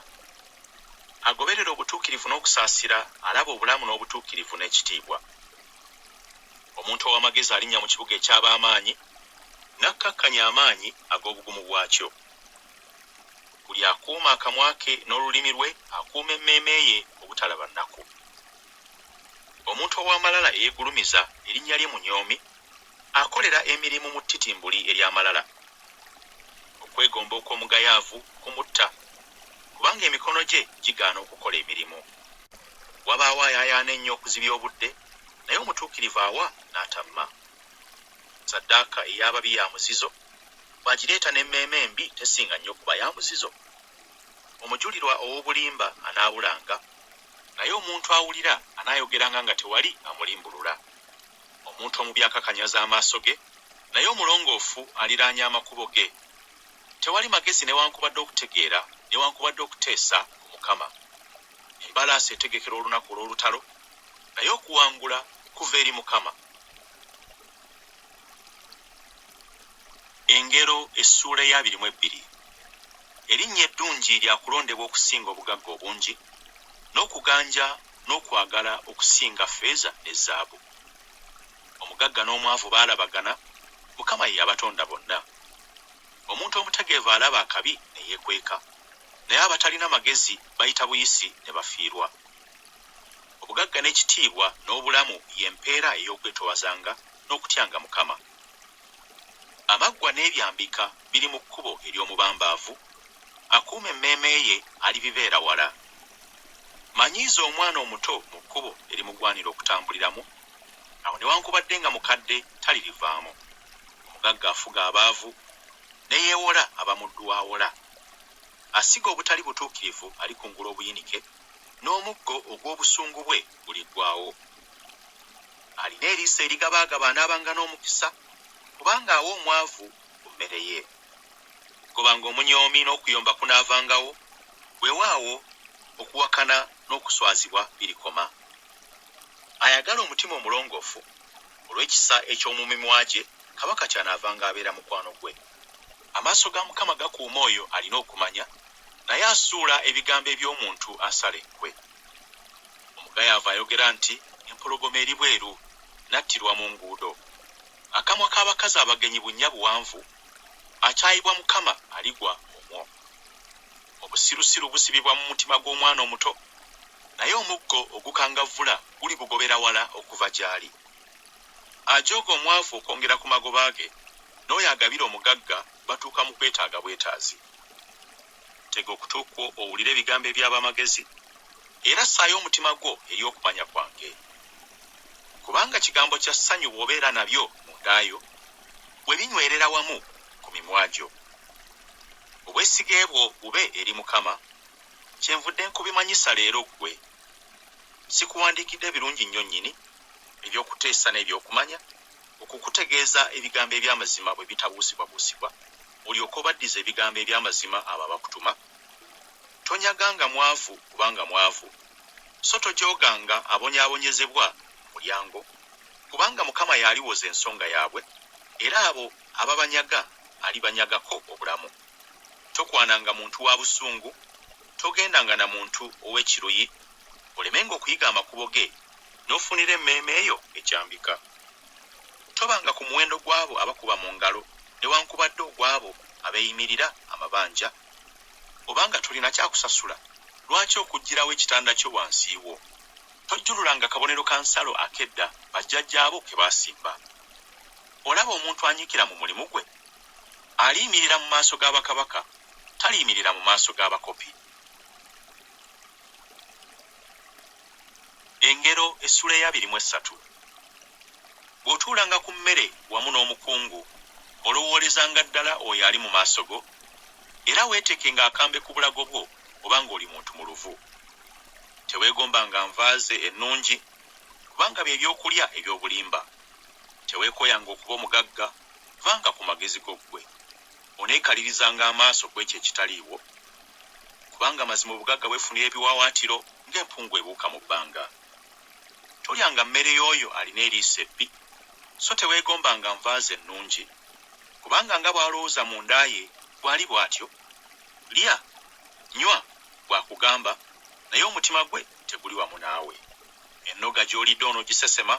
Agoberera obutuukirivu n'okusaasira, alaba obulamu n'obutuukirivu n'ekitiibwa. Omuntu ow'amagezi alinnya mu kibuga eky'ab'amaanyi, n'akkakkanya amaanyi ag'obugumu bwakyo. Buli akuuma akamwa ke n'olulimi lwe akuuma emmeeme ye obutalaba nnaku. Omuntu ow'amalala eyeegulumiza erinnya lye munyoomi, akolera emirimu mu ttitimbuli ery'amalala. Okwegomba okw'omugayaavu kumutta, kubanga emikono gye gigaana okukola emirimu. Wabaawo ayaayaana ennyo okuzibya obudde, naye omutuukirivu awa n'atamma. Saddaaka ey'ababi ya muzizo, bw'agireeta n'emmeeme embi tesinga nnyo kuba ya muzizo. Omujulirwa ow'obulimba anaabulanga, naye omuntu awulira anaayogeranga nga tewali amulimbulula. Omuntu omubi akakanyaza amaaso ge, naye omulongoofu aliraanya amakubo ge. Tewali magezi newankubadde okutegeera, newankubadde okuteesa ku Mukama. Embalaasi etegekera olunaku olw'olutalo, naye okuwangula kuva eri Mukama. Engero essuula ya 22. Erinnya eddungi lya kulondebwa okusinga obugagga obungi, n'okuganja n'okwagala okusinga ffeeza ne zaabu. Omugagga n'omwavu baalabagana, Mukama ye yabatonda bonna. Omuntu omutegeevu alaba akabi ne yeekweka, naye abatalina magezi bayita buyisi ne bafiirwa. Obugagga n'ekitiibwa n'obulamu y'empeera ey'okwetowazanga n'okutyanga Mukama. Amaggwa n'ebyambika biri mu kkubo ery'omubambaavu, akuuma emmeeme ye alibibeera wala. Manyiiza omwana omuto mu kkubo erimugwanira okutambuliramu, awo newankubadde nga mukadde talirivaamu. Omugagga afuga abaavu, ne yeewola abamuddu w'awola. Asiga obutali butuukirivu alikungula obuyinike, n'omuggo ogw'obusungu bwe guliggwaawo. Alina eriiso erigabaagaba anaabanga n'omukisa, kubanga awa omwavu ku mmere ye. Gobanga omunyoomi n'okuyomba kunaavangawo, weewaawo okuwakana n'okuswazibwa birikoma. Ayagala omutima omulongoofu, olw'ekisa eky'omumimwa gye, kabaka kyanaavanga abeera mukwano gwe. Amaaso ga Mukama gakuuma oyo alina okumanya, naye asuula ebigambo eby'omuntu asala enkwe. Omugayaavu ayogera nti empologoma eri bweru, nattirwa mu nguudo. Akamwa k'abakazi abagenyi bunnya buwanvu, akyayibwa Mukama aligwa omwo. Obusirusiru busibibwa mu mutima gw'omwana omuto, naye omuggo ogukangavvula gulibugobera wala okuva gy'ali. Ajooga omwavu okwongera ku magoba ge, n'oyo agabira omugagga batuuka mu kwetaaga bwetaazi. Tega okutu kwo owulire ebigambo eby'abamagezi, era ssaayo omutima gwo eri okumanya kwange. Kubanga kigambo kya ssanyu bw'obeera nabyo mundaayo, bwe binywerera wamu ku mimwa gyo. Obwesige bwo bube eri Mukama, kyenvudde nkubimanyisa leero ggwe. Sikuwandiikidde birungi nnyo nnyini, eby'okuteesa n'ebyokumanya, okukutegeeza ebigambo eby'amazima bwe bitabuusibwabuusibwa, olyoke obaddiza ebigambo eby'amazima abo abakutuma. Tonyaganga mwavu kubanga mwavu, so tojooganga abonyaabonyezebwa mu mulyango, kubanga Mukama y'aliwoza ensonga yaabwe, era abo ababanyaga alibanyagako obulamu. Tokwananga muntu wa busungu, togendanga na muntu ow'ekiruyi, olemenga okuyiga amakubo ge, n'ofunira emmeeme eyo ekyambika. Tobanga ku muwendo gw'abo abakuba mu ngalo, newankubadde ogw'abo abeeyimirira amabanja. Obanga tolina kyakusasula, lwaki okuggyirawo ekitanda kyo wansi wo? Tojjululanga kabonero ka nsalo akedda bajjajjaabo ke baasimba. Olaba omuntu anyiikira mu mulimu gwe, aliyimirira mu maaso g'abakabaka, taliyimirira mu maaso g'abakopi. Engero essula ya 23. Bw'otuulanga ku mmere wamu n'omukungu, olowooza weewolezanga ddala oyo ali mu maaso go, era weetekenga akambe ku bulago bwo obanga oli muntu muluvu. Teweegombanga nvaaze ennungi, kubanga bye ebyokulya eby'obulimba. Teweekoyanga okuba omugagga, vanga ku magezi go ggwe. Oneekalirizanga amaaso ku ekyo ekitaliiwo, kubanga mazima obugagga bwefunira ebiwaawaatiro ng'empungu ebuuka mu bbanga. Tolyanga mmere y'oyo alina eriiso ebbi, so teweegombanga nvaaze ennungi, kubanga nga bw'alowooza mu nda ye bw'ali bw'atyo. Lya, nywa bw'akugamba, naye omutima gwe teguli wamu naawe. Ennoga gy'olidde onoogisesema,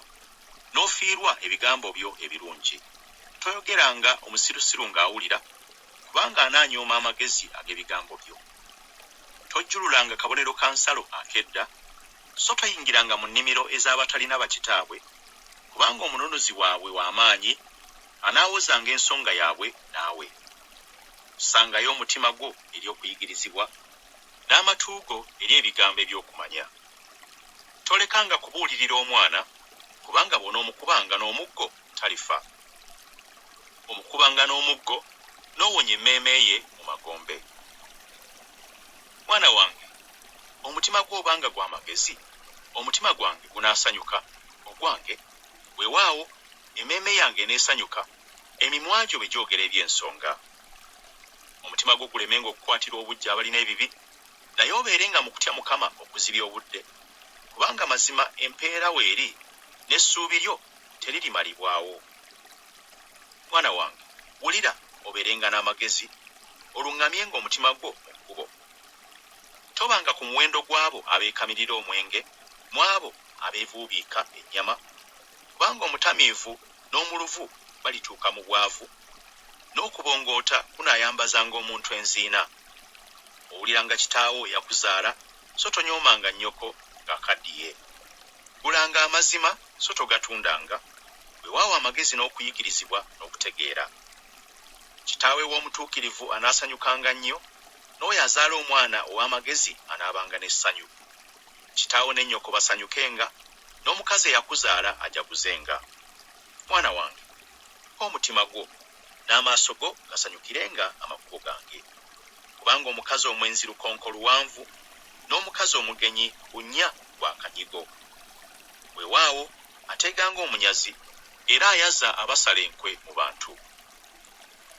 n'ofiirwa ebigambo byo ebirungi. Toyogeranga omusirusiru ng'awulira, kubanga anaanyooma amagezi ag'ebigambo byo. Tojjululanga kabonero ka nsalo akedda, so toyingiranga mu nnimiro ez'abatalina bakitaabwe, kubanga omununuzi waabwe w'amaanyi anaawozanga ensonga yaabwe naawe. Sangayo omutima gwo eri okuyigirizibwa, n'amatu go eri ebigambo eby'okumanya. Tolekanga kubuulirira omwana, kubanga bw'onoomukubanga n'omuggo talifa. Omukubanga n'omuggo n'owonya emmeeme ye mu magombe. Mwana wange, omutima gwo obanga gwa magezi, omutima gwange gunaasanyuka, ogwange, weewaawo emmeeme yange neesanyuka, emimwa gyo bwe gyogera eby'ensonga. Omutima gwo gulemenga okukwatira obujja abalina ebibi, naye obeerenga mu kutya Mukama okuzibya obudde, kubanga mazima empeera weeri n'essuubi lyo teririmalibwawo. Mwana wange, wulira obeerenga n'amagezi, oluŋŋamyenga omutima gwo mu kkubo. Tobanga ku muwendo gw'abo abeekamirira omwenge, mu abo abeevuubiika ennyama, kubanga omutamiivu n'omuluvu balituuka mu bwavu, n'okubongoota kunaayambazanga omuntu enziina. Owuliranga kitaawo eyakuzaala, so tonyoomanga nnyoko ng'akaddiye. Gulanga amazima, so togatundanga, weewaawo amagezi n'okuyigirizibwa n'okutegeera. Kitaawe w'omutuukirivu anaasanyukanga nnyo, n'oyo azaala omwana ow'amagezi anaabanga n'essanyu. Kitaawo ne nnyoko basanyukenga, n'omukazi eyakuzaala ajaguzenga. Mwana wange, omutima gwo n'amaaso go gasanyukirenga amakubo gange, kubanga omukazi omwenzi lukonko luwanvu, n'omukazi omugenyi bunnya bwa kanyigo. Weewaawo ateeganga omunyazi, era ayaza abasala enkwe mu bantu.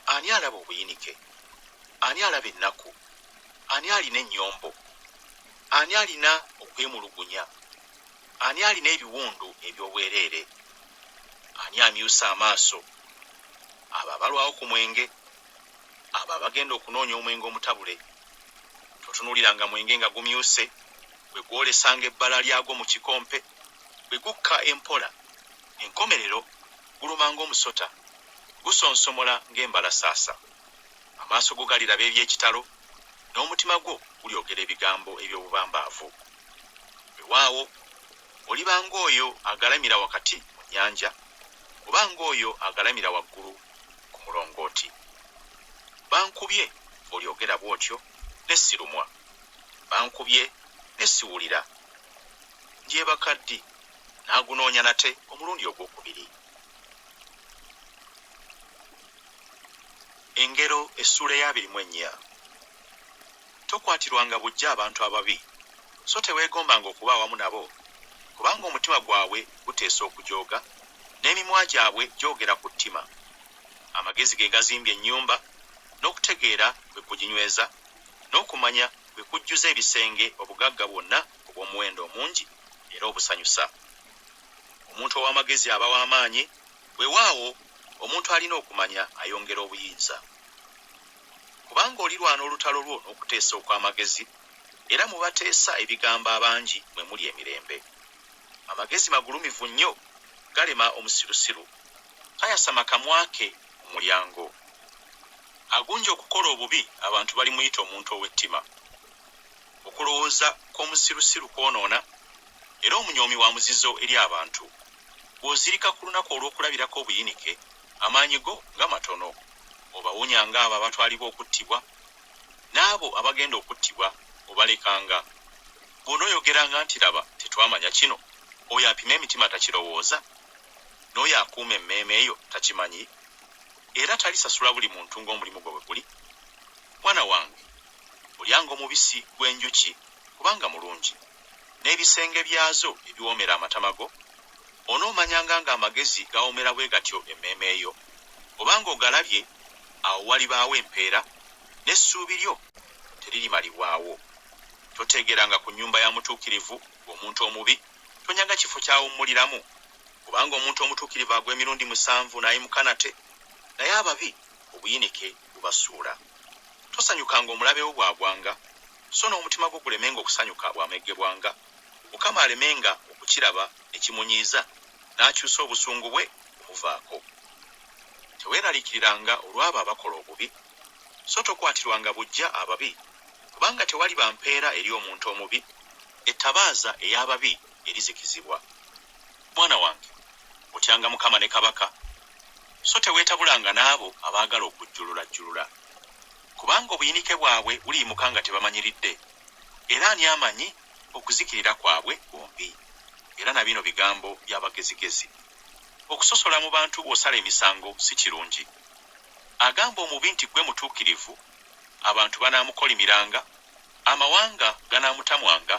Ani alaba obuyinike? Ani alaba ennaku? Ani alina ennyombo? Ani alina okwemulugunya? Ani alina ebiwundu eby'obwereere? Ani amyusa amaaso? Abo abalwawo ku mwenge, abo abagenda okunoonya omwenge omutabule. Totunuuliranga mwenge nga gumyuse, bwe gwolesanga ebbala lyagwo mu kikompe, bwe gukka empola, enkomerero gulumanga omusota, gusonsomola ng'embalasaasa. Amaaso go galiraba eby'ekitalo, n'omutima gwo gulyogera ebigambo eby'obubambaavu. Weewaawo olibanga oyo agalamira wakati mu nnyanja, obanga oyo agalamira waggulu ku mulongooti. Bankubye olyogera bw'otyo ne sirumwa, bankubye ne siwulira. Ndyebaka ddi n'agunoonya nate omulundi ogwokubiri. Engero essuula ya 24. Tokwatirwanga bujja abantu ababi, so teweegombanga okuba awamu nabo, kubanga omutima gwabwe guteesa okujooga, n'emimwa gyabwe gyogera ku ttima. Amagezi ge gazimbye ennyumba, n'okutegeera bwe kuginyweza, n'okumanya bwe kujjuza ebisenge obugagga bwonna obw'omuwendo omungi era obusanyusa. Omuntu ow'amagezi aba w'amaanyi, weewaawo omuntu alina okumanya ayongera obuyinza. Kubanga olirwana olutalo lwo n'okuteesa okw'amagezi, era mu bateesa ebigambo abangi mwe muli emirembe. Amagezi magulumivu nnyo, galema omusirusiru, kayasama kamwa ke mu mulyango. Agunja okukola obubi, abantu balimuyita omuntu ow'ettima. Okulowooza kw'omusirusiru kwonoona, era omunyoomi wa muzizo eri abantu. Bw'ozirika ku lunaku olw'okulabirako obuyinike, amaanyi go nga matono. Obawunyanga abo abatwalibwa okuttibwa, n'abo abagenda okuttibwa obalekanga. Bw'onooyogeranga nti laba tetwamanya kino, oyo apima emitima takirowooza, n'oyo akuuma emmeeme eyo takimanyi. era talisasula buli muntu ng'omulimu gwe bwe guli. Mwana wange, olyanga omubisi gw'enjuki kubanga mulungi, n'ebisenge byazo ebiwoomera amatama go. Onoomanyanga ng'amagezi gawoomera bwe gatyo emmeeme eyo. Obanga ogalabye, awo walibaawo empeera, n'essuubi lyo teririmalibwawo. Toteegeranga ku nnyumba ya mutuukirivu ng'omuntu omubi tonyaga kifo kyawummuliramu, kubanga omuntu omutuukirivu agwa emirundi 7 n'ayimuka nate, naye ababi obuyinike bubasuula. Tosanyukanga omulabe wo bw'agwanga, so n'omutima gwo gulemenga okusanyuka bw'ameggebwanga. Mukama alemenga okukiraba ekimunyiiza n'akyusa obusungu bwe okumuvaako. Teweeraliikiriranga olw'abo abakola obubi, so tokwatirwanga bujja ababi, kubanga tewali bampeera eri omuntu omubi, ettabaaza ey'ababi erizikizibwa. Mwana wange, otyanga Mukama ne kabaka, so teweetabulanga n'abo abaagala okujjululajjulula, kubanga obuyinike bwabwe buliyimuka nga tebamanyiridde, era ani amanyi okuzikirira kwabwe bombi. Era na bino bigambo by'abagezigezi. Okusosola mu bantu bw'osala emisango si kirungi. Agamba omubi nti gwe mutuukirivu, abantu banaamukolimiranga, amawanga ganaamutamwanga,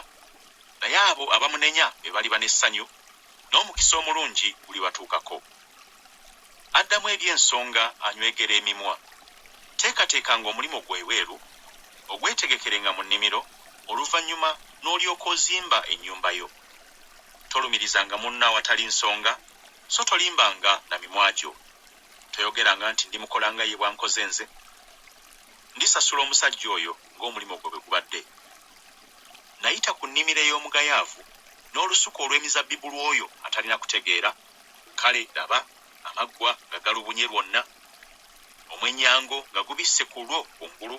naye abo abamunenya be baliba n'essanyu, n'omukisa omulungi gulibatuukako. Addamu eby'ensonga anywegera emimwa. Teekateekanga omulimu gwe weeru, ogwetegekerenga mu nnimiro, oluvannyuma n'olyoka ozimba ennyumba yo. Tolumirizanga munno awatali nsonga, so tolimbanga na mimwa gyo. Toyogeranga nti ndimukolanga ye bwankoze nze. Ndisasula omusajja oyo ng'omulimu gwe bwe gubadde. Nayita ku nnimiro ey'omugayaavu n'olusuku olw'emizabbibu lw'oyo atalina kutegeera, kale laba amaggwa nga galubunye lwonna, omwennyango nga gubisse ku lwo kungulu,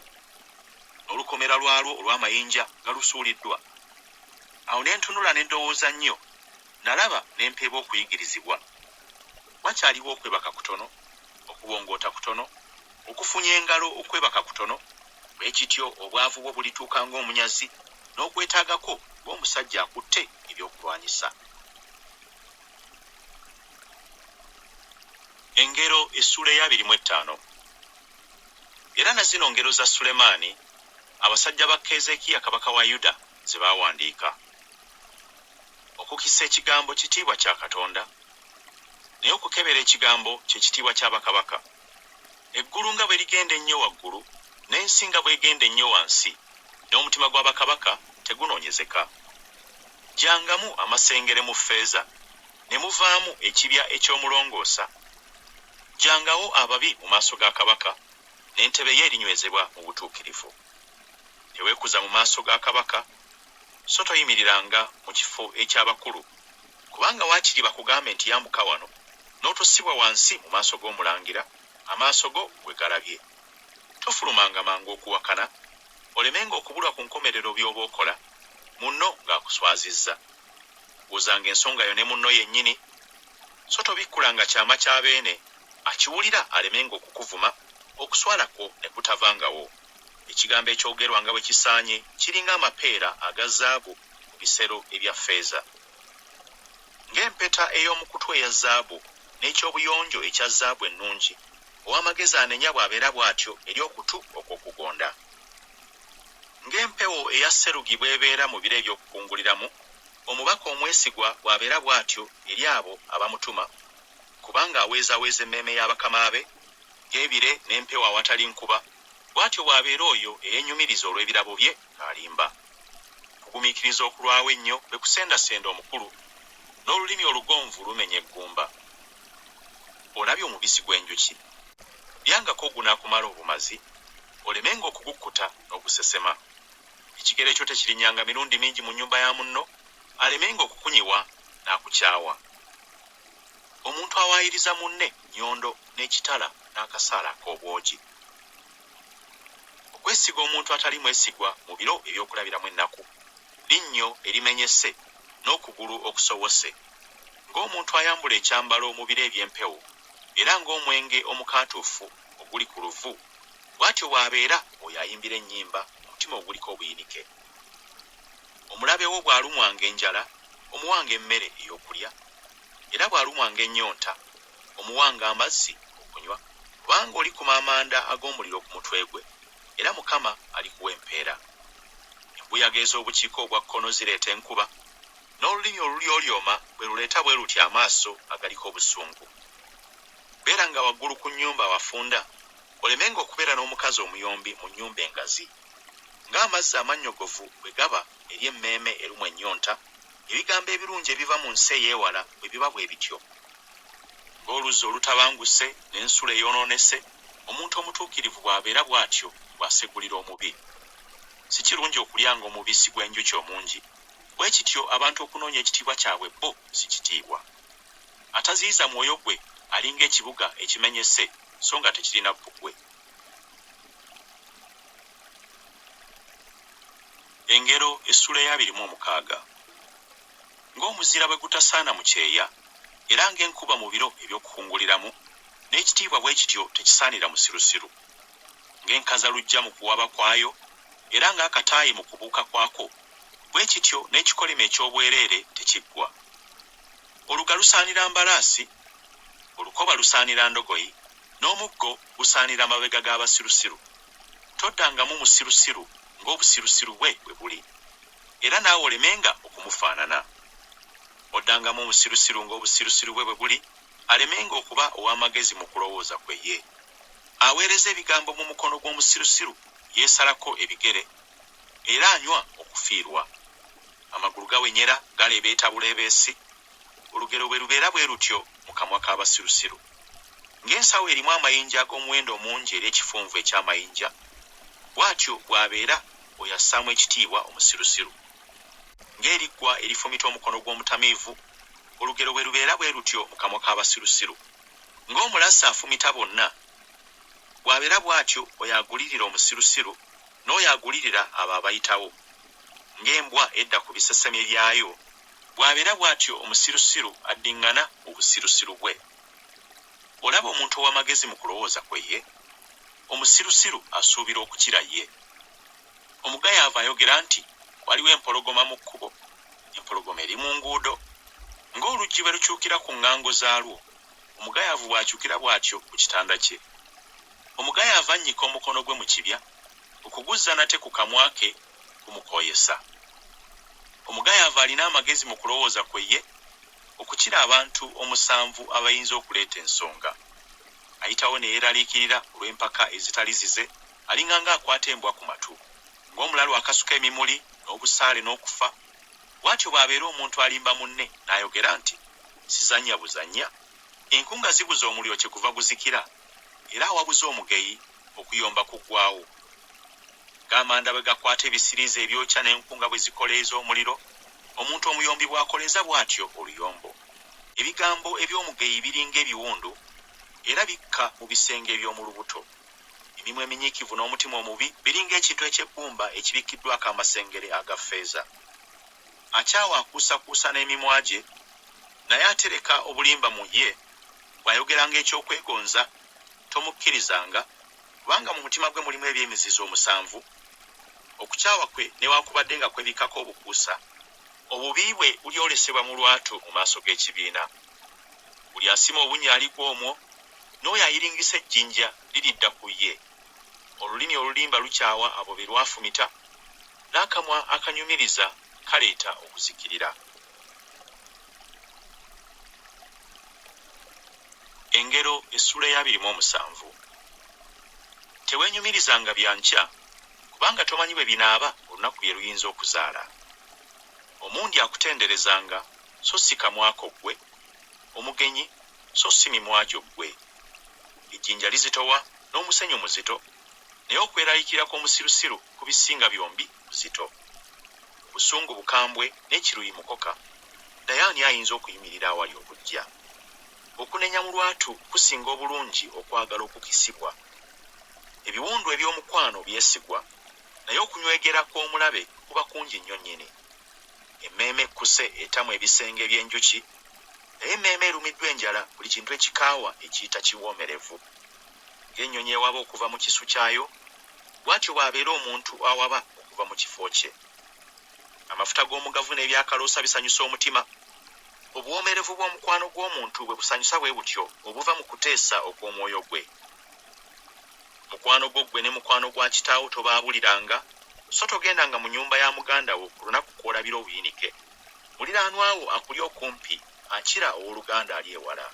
n'olukomera lwalwo olw'amayinja galusuuliddwa. Awo ne ntunula ne ndowooza nnyo, nalaba ne mpeebwa okuyigirizibwa. Wakyaliwo okwebaka kutono, okuwongoota kutono, okufunya engalo okwebaka kutono, bwe kityo obwavu bwo bulituuka ng'omunyazi, n'okwetaagako ng'omusajja akutte ebyokulwanyisa. Engero essula eya 25. Era na zino ngero za Sulemaani, abasajja ba Keezeekiya kabaka wa Yuda ze baawandiika. Okukisa ekigambo kitiibwa kya Katonda, naye okukebera ekigambo kye kitiibwa kya bakabaka. Eggulu nga bwe ligenda ennyo waggulu, n'ensi nga bw'egenda ennyo wansi, n'omutima gw'abakabaka tegunoonyezeka. Gyangamu amasengere mu ffeeza, ne muvaamu ekibya eky'omulongoosa. Gyangawo ababi mu maaso ga kabaka, n'entebe ye erinywezebwa mu butuukirivu. Teweekuza mu maaso ga kabaka, so toyimiriranga mu kifo eky'abakulu, kubanga waakiri bakugambe nti yambuka wano, n'otosibwa wansi mu maaso g'omulangira, amaaso go bwe galabye. Tofulumanga mangu okuwakana, olemenga okubulwa ku nkomerero by'oba okola, munno ng'akuswazizza. Buuzanga ensonga yo ne munno yennyini, so tobikkulanga kyama kya beene, akiwulira alemenga okukuvuma, okuswalako ne kutavangawo. Ekigambo ekyogerwa nga bwe kisaanye kiringa amapeera aga zaabu mu bisero ebya ffeeza. Ng'empeta ey'omu kutu eya zaabu n'ekyobuyonjo ekya zaabu ennungi, ow'amagezi anenya bw'abeera bw'atyo eri okutu okw'okugonda. Ng'empewo eya serugi bw'ebeera mu biro eby'okukunguliramu, omubaka omwesigwa bw'abeera bw'atyo eri abo abamutuma, kubanga aweezaweeza emmeeme y'abakama be, ng'ebire n'empewo awatali nkuba, bw'atyo bw'abeera oyo eyeenyumiriza olw'ebirabo bye ng'alimba. Kugumiikiriza okulwawo ennyo bwe kusendasenda omukulu, n'olulimi olugonvu lumenya eggumba. Olabye omubisi gw'enjuki, lyangako gunaakumala obumazi, olemenga okugukkuta n'ogusesema. Ekigere kyo tekirinyanga mirundi mingi mu nnyumba ya munno, alemenga okukunyiwa n'akukyawa. Omuntu awaayiriza munne nnyondo n'ekitala n'akasaala ak'obwogi. Okwesiga omuntu atali mwesigwa mu biro ebyokulabiramu ennaku, linnyo erimenyese n'okugulu okusowose, ng'omuntu ayambula ekyambalo mu biro eby'empewo, era ng'omwenge omukaatuufu oguli ku luvu, bw'atyo bw'abeera oyo ayimbira ennyimba omutima oguliko obuyinike. Omulabe wo bw'alumwanga enjala, omuwanga emmere ey'okulya, era bw'alumwanga ennyonta, omuwanga amazzi okunywa, kubanga oli ku mamanda ag'omuliro ku mutwe gwe, era Mukama alikuwa empeera. Embuyaga ez'obukiika obwa kkono zireeta enkuba, n'olulimi olulyoma bwe luleeta bwe luti amaaso agaliko obusungu. Beera nga waggulu ku nnyumba wafunda, olemenga okubeera n'omukazi omuyombi mu nnyumba engazi. Ng'amazzi amannyogovu bwe gaba eri emmeeme erumwa ennyonta, ebigambo ebirungi ebiva mu nsi eyeewala bwe biba bwe bityo. Ng'oluzzi olutabanguse n'ensula eyonoonese, omuntu omutuukirivu bw'abeera bw'atyo bw'asegulira omubi. Si kirungi okulyanga omubisi gw'enjuki omungi, bwe kityo abantu okunoonya ekitiibwa kyabwe bo si kitiibwa. Ataziyiza mwoyo gwe alinga ekibuga ekimenyese so nga tekirina bbugwe. Engero essula ya 26. Ng'omuzira bwe gutasaana mu kyeya, era ng'enkuba mu biro eby'okukunguliramu, n'ekitiibwa bwe kityo tekisaanira musirusiru. Ng'enkazaluggya mu kuwaba kwayo, era ng'akataayi mu kubuuka kwako, bwe kityo n'ekikolimo eky'obwereere tekiggwa. Oluga lusaanira mbalaasi, olukoba lusaanira ndogoyi, n'omuggo gusaanira amabega g'abasirusiru. Toddangamu musirusiru ng'obusirusiru bwe buli, era naawe olemenga okumufaanana. Oddangamu omusirusiru ng'obusirusiru bwe buli, alemenga okuba ow'amagezi mu kulowooza kwe ye. Aweereza ebigambo mu mukono gw'omusirusiru yeesalako ebigere, era anywa okufiirwa. Amagulu gawenyera galeebeeta buleebeesi, olugero bwe lubeera bwe lutyo mu kamwa k'abasirusiru. Ng'ensawo erimu amayinja ag'omuwendo omungi eri ekifunvu eky'amayinja, bw'atyo bw'abeera oyo assaamu ekitiibwa omusirusiru. Ng'eriggwa erifumita omukono gw'omutamiivu, olugero bwe lubeera bwe lutyo mu kamwa k'abasirusiru. Ng'omulasi afumita bonna, bw'abeera bw'atyo oyo agulirira omusirusiru n'oyo agulirira abo abayitawo. Ng'embwa edda ku biseseme byayo, bw'abeera bw'atyo omusirusiru addiŋŋana obusirusiru bwe. Olaba omuntu ow'amagezi mu kulowooza kwe ye, omusirusiru asuubira okukira ye. Omugayaavu ayogera nti, waliwo empologoma mu kkubo, empologoma eri mu nguudo. Ng'oluggi bwe lukyukira ku ŋŋango zaalwo, omugayaavu bw'akyukira bw'atyo ku kitanda kye. Omugayaavu annyika omukono gwe mu kibya, okuguzza nate ku kamwa ke kumukooyesa. Omugayaavu alina amagezi mu kulowooza kwe ye, okukira abantu 7 abayinza okuleeta ensonga. Ayitawo ne yeeraliikirira olw'empaka ezitali zize, alinga ng'akwata embwa ku matu. Ng'omulalu akasuka emimuli n'obusaale n'okufa, bw'atyo bw'abeera omuntu alimba munne n'ayogera nti, sizannya buzannya. Enkunga zibuza omuliro kyeguva guzikira, era awabuza omugeyi okuyomba kuggwaawo. Ng'amanda bwe gakwata ebisiriiza ebyokya n'enkunga bwe zikoleeza omuliro, omuntu omuyombi bw'akoleza bw'atyo oluyombo. Ebigambo eby'omugeyi biringa ebiwundu, era bikka mu bisenge eby'omu lubuto. Emimwa eminyiikivu n'omutima omubi biringa ekintu eky'ebbumba ekibikkiddwako amasengere aga ffeeza. Akyawa akuusakuusa n'emimwa gye, naye atereka obulimba mu ye, bw'ayogeranga eky'okwegonza, tomukkirizanga, kubanga mu mutima gwe mulimu eby'emizizo 7. Okukyawa kwe newaakubadde nga kwebikkako obukuusa, obubi bwe bulyolesebwa mu lwatu mu maaso g'ekibiina. Buli asima obunyaali gw'omwo, n'oyo ayiringisa ejjinja liridda ku ye. Olulimi olulimba lukyawa abo be lwafumita, n'akamwa akanyumiriza kaleeta okuzikirira. Engero essula ya 27. Teweenyumirizanga bya nkya, kubanga tomanyi bwe binaaba olunaku bye luyinza okuzaala. Omundi akutenderezanga, so si kamwako ggwe, omugenyi so si mimwa gyo ggwe. Ejjinja lizitowa n'omusenyu muzito, naye okweraliikira kw'omusirusiru ku bisinga byombi buzito. Busungu bukambwe n'ekiruyi mukoka, naye ani ayinza okuyimirira awali okujja? Okunenya mu lwatu kusinga obulungi okwagala okukisibwa. Ebiwundu eby'omukwano byesigwa, naye okunywegera kw'omulabe kuba kungi nnyo nnyini. Emmeeme ekkuse etamu ebisenge by'enjuki, naye emmeeme erumiddwa enjala buli kintu ekikaawa ekiyita kiwoomerevu. Ng'ennyonyi ewaba okuva mu kisu kyayo, bw'atyo bw'abeera omuntu awaba okuva mu kifo kye. Amafuta g'omugavu n'ebyakaloosa bisanyusa omutima. Obuwoomerevu bw'omukwano gw'omuntu bwe busanyusa bwe butyo obuva mu kuteesa okw'omwoyo gwe. mukwano gwo ggwe ne mukwano gwa kitaawo tobaabuliranga, so togendanga mu nnyumba ya muganda wo ku lunaku kw'olabira obuyinike. Muliraanwa wo akuli okumpi akira owooluganda ali ewala.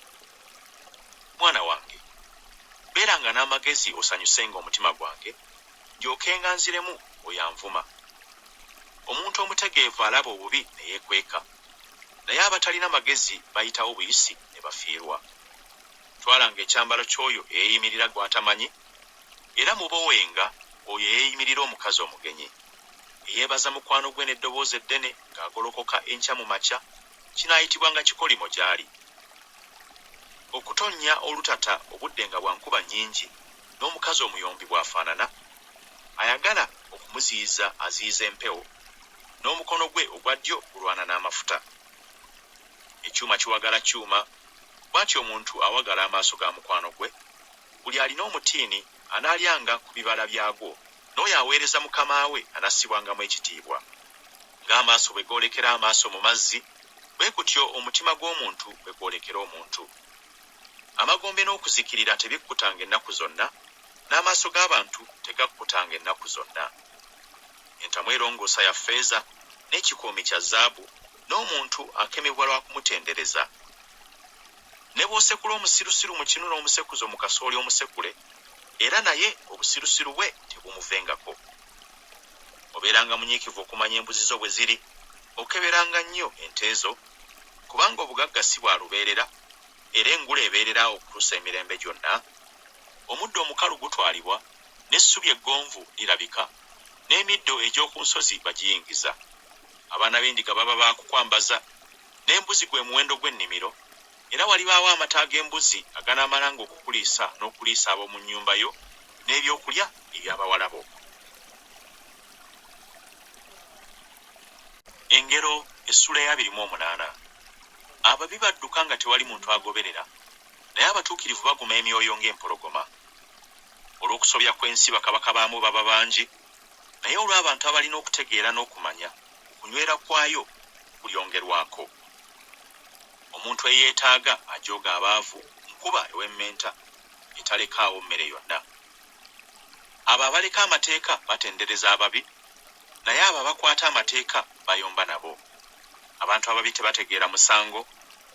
Mwana wange, beeranga n'amagezi osanyusenga omutima gwange, ndyokenga nziremu oyo anvuma. Omuntu omutegeevu alaba obubi ne yeekweka, naye abatalina magezi bayitawo buyisi ne bafiirwa. Twalanga ekyambalo ky'oyo eyeeyimirira gw'atamanyi, era mubowenga oyo eyeeyimirira omukazi omugenyi. Eyeebaza mukwano gwe n'eddoboozi eddene ng'agolokoka enkya mu makya, kinaayitibwanga kikolimo gy'ali. Okutonnya olutata obudde nga bwa nkuba nnyingi n'omukazi omuyombi bw'afaanana, ayagala okumuziyiza aziyiza empewo, n'omukono gwe ogwa ddyo gulwana n'amafuta. Ekyuma kiwagala kyuma, bw'atyo omuntu awagala amaaso ga mukwano gwe. Buli alina omutiini anaalyanga ku bibala byagwo, n'oyo aweereza mukama we anassibwangamu ekitiibwa. Ng'amaaso bwe goolekera amaaso mu mazzi, bwe gutyo omutima gw'omuntu bwe gwolekera omuntu. Amagombe n'okuzikirira tebikkutanga ennaku zonna, n'amaaso g'abantu tegakkutanga ennaku zonna. Entamu erongoosa ya ffeeza n'ekikuumi kya zaabu, n'omuntu akemebwa lwa kumutendereza. Ne bw'osekula omusirusiru mu kinu n'omusekuzo mu kasooli omusekule, era naye obusirusiru bwe tebumuvengako. Obeeranga munyiikivu okumanya embuzi zo bwe ziri, okeberanga nnyo ente zo, kubanga obugagga si bwa lubeerera, era engula ebeerera okutuusa emirembe gyonna. Omuddo omukalu gutwalibwa, n'essubi eggonvu lirabika, n'emiddo egy'oku nsozi bagiyingiza. Abaana b'endiga baba baakukwambaza, n'embuzi gwe muwendo gw'ennimiro, era walibaawo amata g'embuzi aganaamalanga okukuliisa n'okuliisa ab'omu nnyumba yo n'ebyokulya eby'abawala bo. Engero essula ya 28. Ababi badduka nga tewali muntu agoberera, naye abatuukirivu baguma emyoyo ng'empologoma. Olw'okusobya kw'ensi bakabaka baamu baba bangi, naye olw'abantu abalina okutegeera n'okumanya, okunywera kwayo kulyongerwako. Omuntu eyeetaaga ajooga abaavu, nkuba ew'emmenta etalekaawo mmere yonna. Abo abaleka amateeka batendereza ababi, naye abo abakwata amateeka bayomba nabo. Abantu ababi tebategeera musango,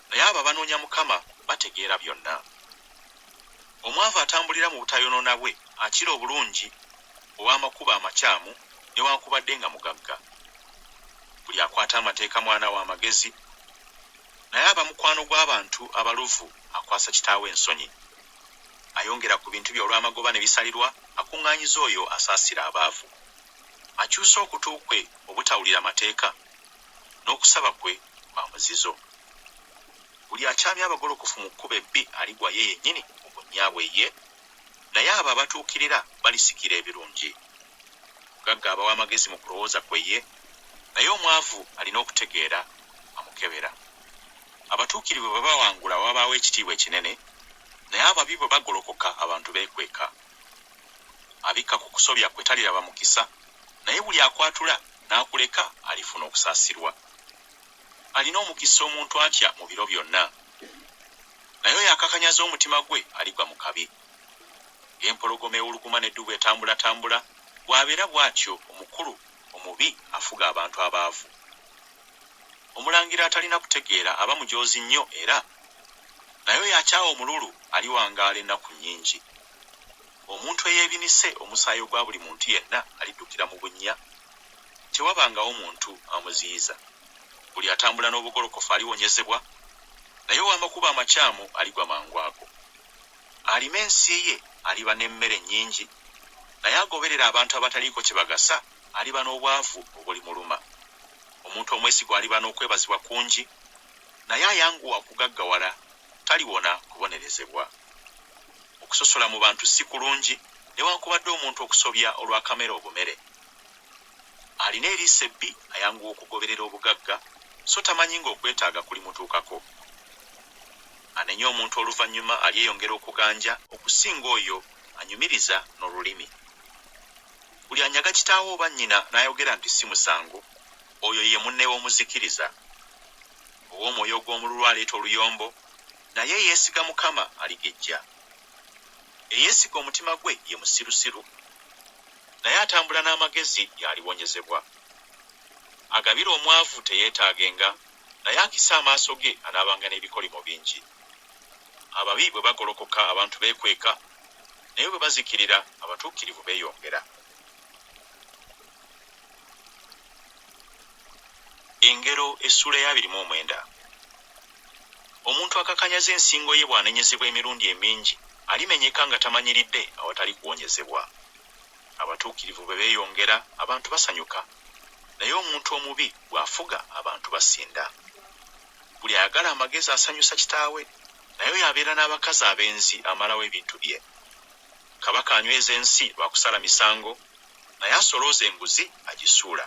naye abo abanoonya Mukama bategeera byonna. Omwavu atambulira mu butayonoona bwe akira obulungi ow'amakuba amakyamu newankubadde nga mugagga. Buli akwata amateeka mwana wa magezi, naye abamukwano gw'abantu abaluvu akwasa kitaawe ensonyi. Ayongera ku bintu bye olw'amagoba ne bisalirwa, akuŋŋaanyiza oyo asaasira abaavu. Akyusa okutu kwe obutawulira mateeka, n'okusaba kwe kwa muzizo. Buli akyamya abagolokofu mu kkubo ebbi aligwa ye yennyini mu bunnyabwe ye, naye abo abatuukirira balisikira ebirungi. Mugagga abawa amagezi mu kulowooza kwe ye, naye omwavu alina okutegeera amukebera. Abatuukirivu bwe bawangula wabaawo ekitiibwa ekinene, naye ababi bwe bagolokoka abantu beekweka. Abikka ku kusobya kwe taliraba mukisa, naye buli akwatula n'akuleka alifuna okusaasirwa. Alina omukisa omuntu atya mu biro byonna, naye oyo akakanyaza omutima gwe aligwa mu kabi. Ng'empologoma ewuluguma n'eddubu etambulatambula, bw'abeera bw'atyo omukulu omubi afuga abantu abaavu. Omulangira atalina kutegeera aba mujoozi nnyo era, naye oyo akyawa omululu aliwangaala ennaku nnyingi. Omuntu eyeebinise omusaayi ogwa buli muntu yenna aliddukira mu bunnya, tewabangawo muntu amuziyiza. Buli atambula n'obugolokofu aliwonyezebwa, naye ow'amakuba amakyamu aligwa mangu ago. Alima ensi ye aliba n'emmere nnyingi, naye agoberera abantu abataliiko kye bagasa aliba n'obwavu obulimuluma. Omuntu omwesigwa aliba n'okwebazibwa kungi, naye ayanguwa okugaggawala taliwona kubonerezebwa. Okusosola mu bantu si kulungi, newankubadde omuntu okusobya olw'akamera obumere. Alina eriiso ebbi ayanguwa okugoberera obugagga, so tamanyi ng'okwetaaga kulimutuukako. Anenya omuntu oluvannyuma alyeyongera okuganja okusinga oyo anyumiriza n'olulimi. Buli anyaga kitaawo oba nnyina n'ayogera nti si musango, oyo ye munne w'omuzikiriza. Ow'omwoyo ogw'omululu aleeta oluyombo, naye yeesiga Mukama aligejja. eyeesiga omutima gwe ye musirusiru, naye atambula n'amagezi yaliwonyezebwa. Agabira omwavu teyeetaagenga, naye akisa amaaso ge anaabanga n'ebikolimo bingi. Ababi bwe bagolokoka abantu beekweka, naye bwe bazikirira abatuukirivu beeyongera. Engero essula ya 29. Omuntu akakanyaza ensingo ye bw'anenyezebwa emirundi emingi, alimenyeka nga tamanyiridde awatali kuwonyezebwa. Abatuukirivu bwe beeyongera, abantu basanyuka, naye omuntu omubi bw'afuga abantu basinda. Buli ayagala amagezi asanyusa kitaawe, naye oyo abeera n'abakazi abenzi amalawo ebintu bye. Kabaka anyweza ensi lwa kusala misango, naye asolooza enguzi agisuula.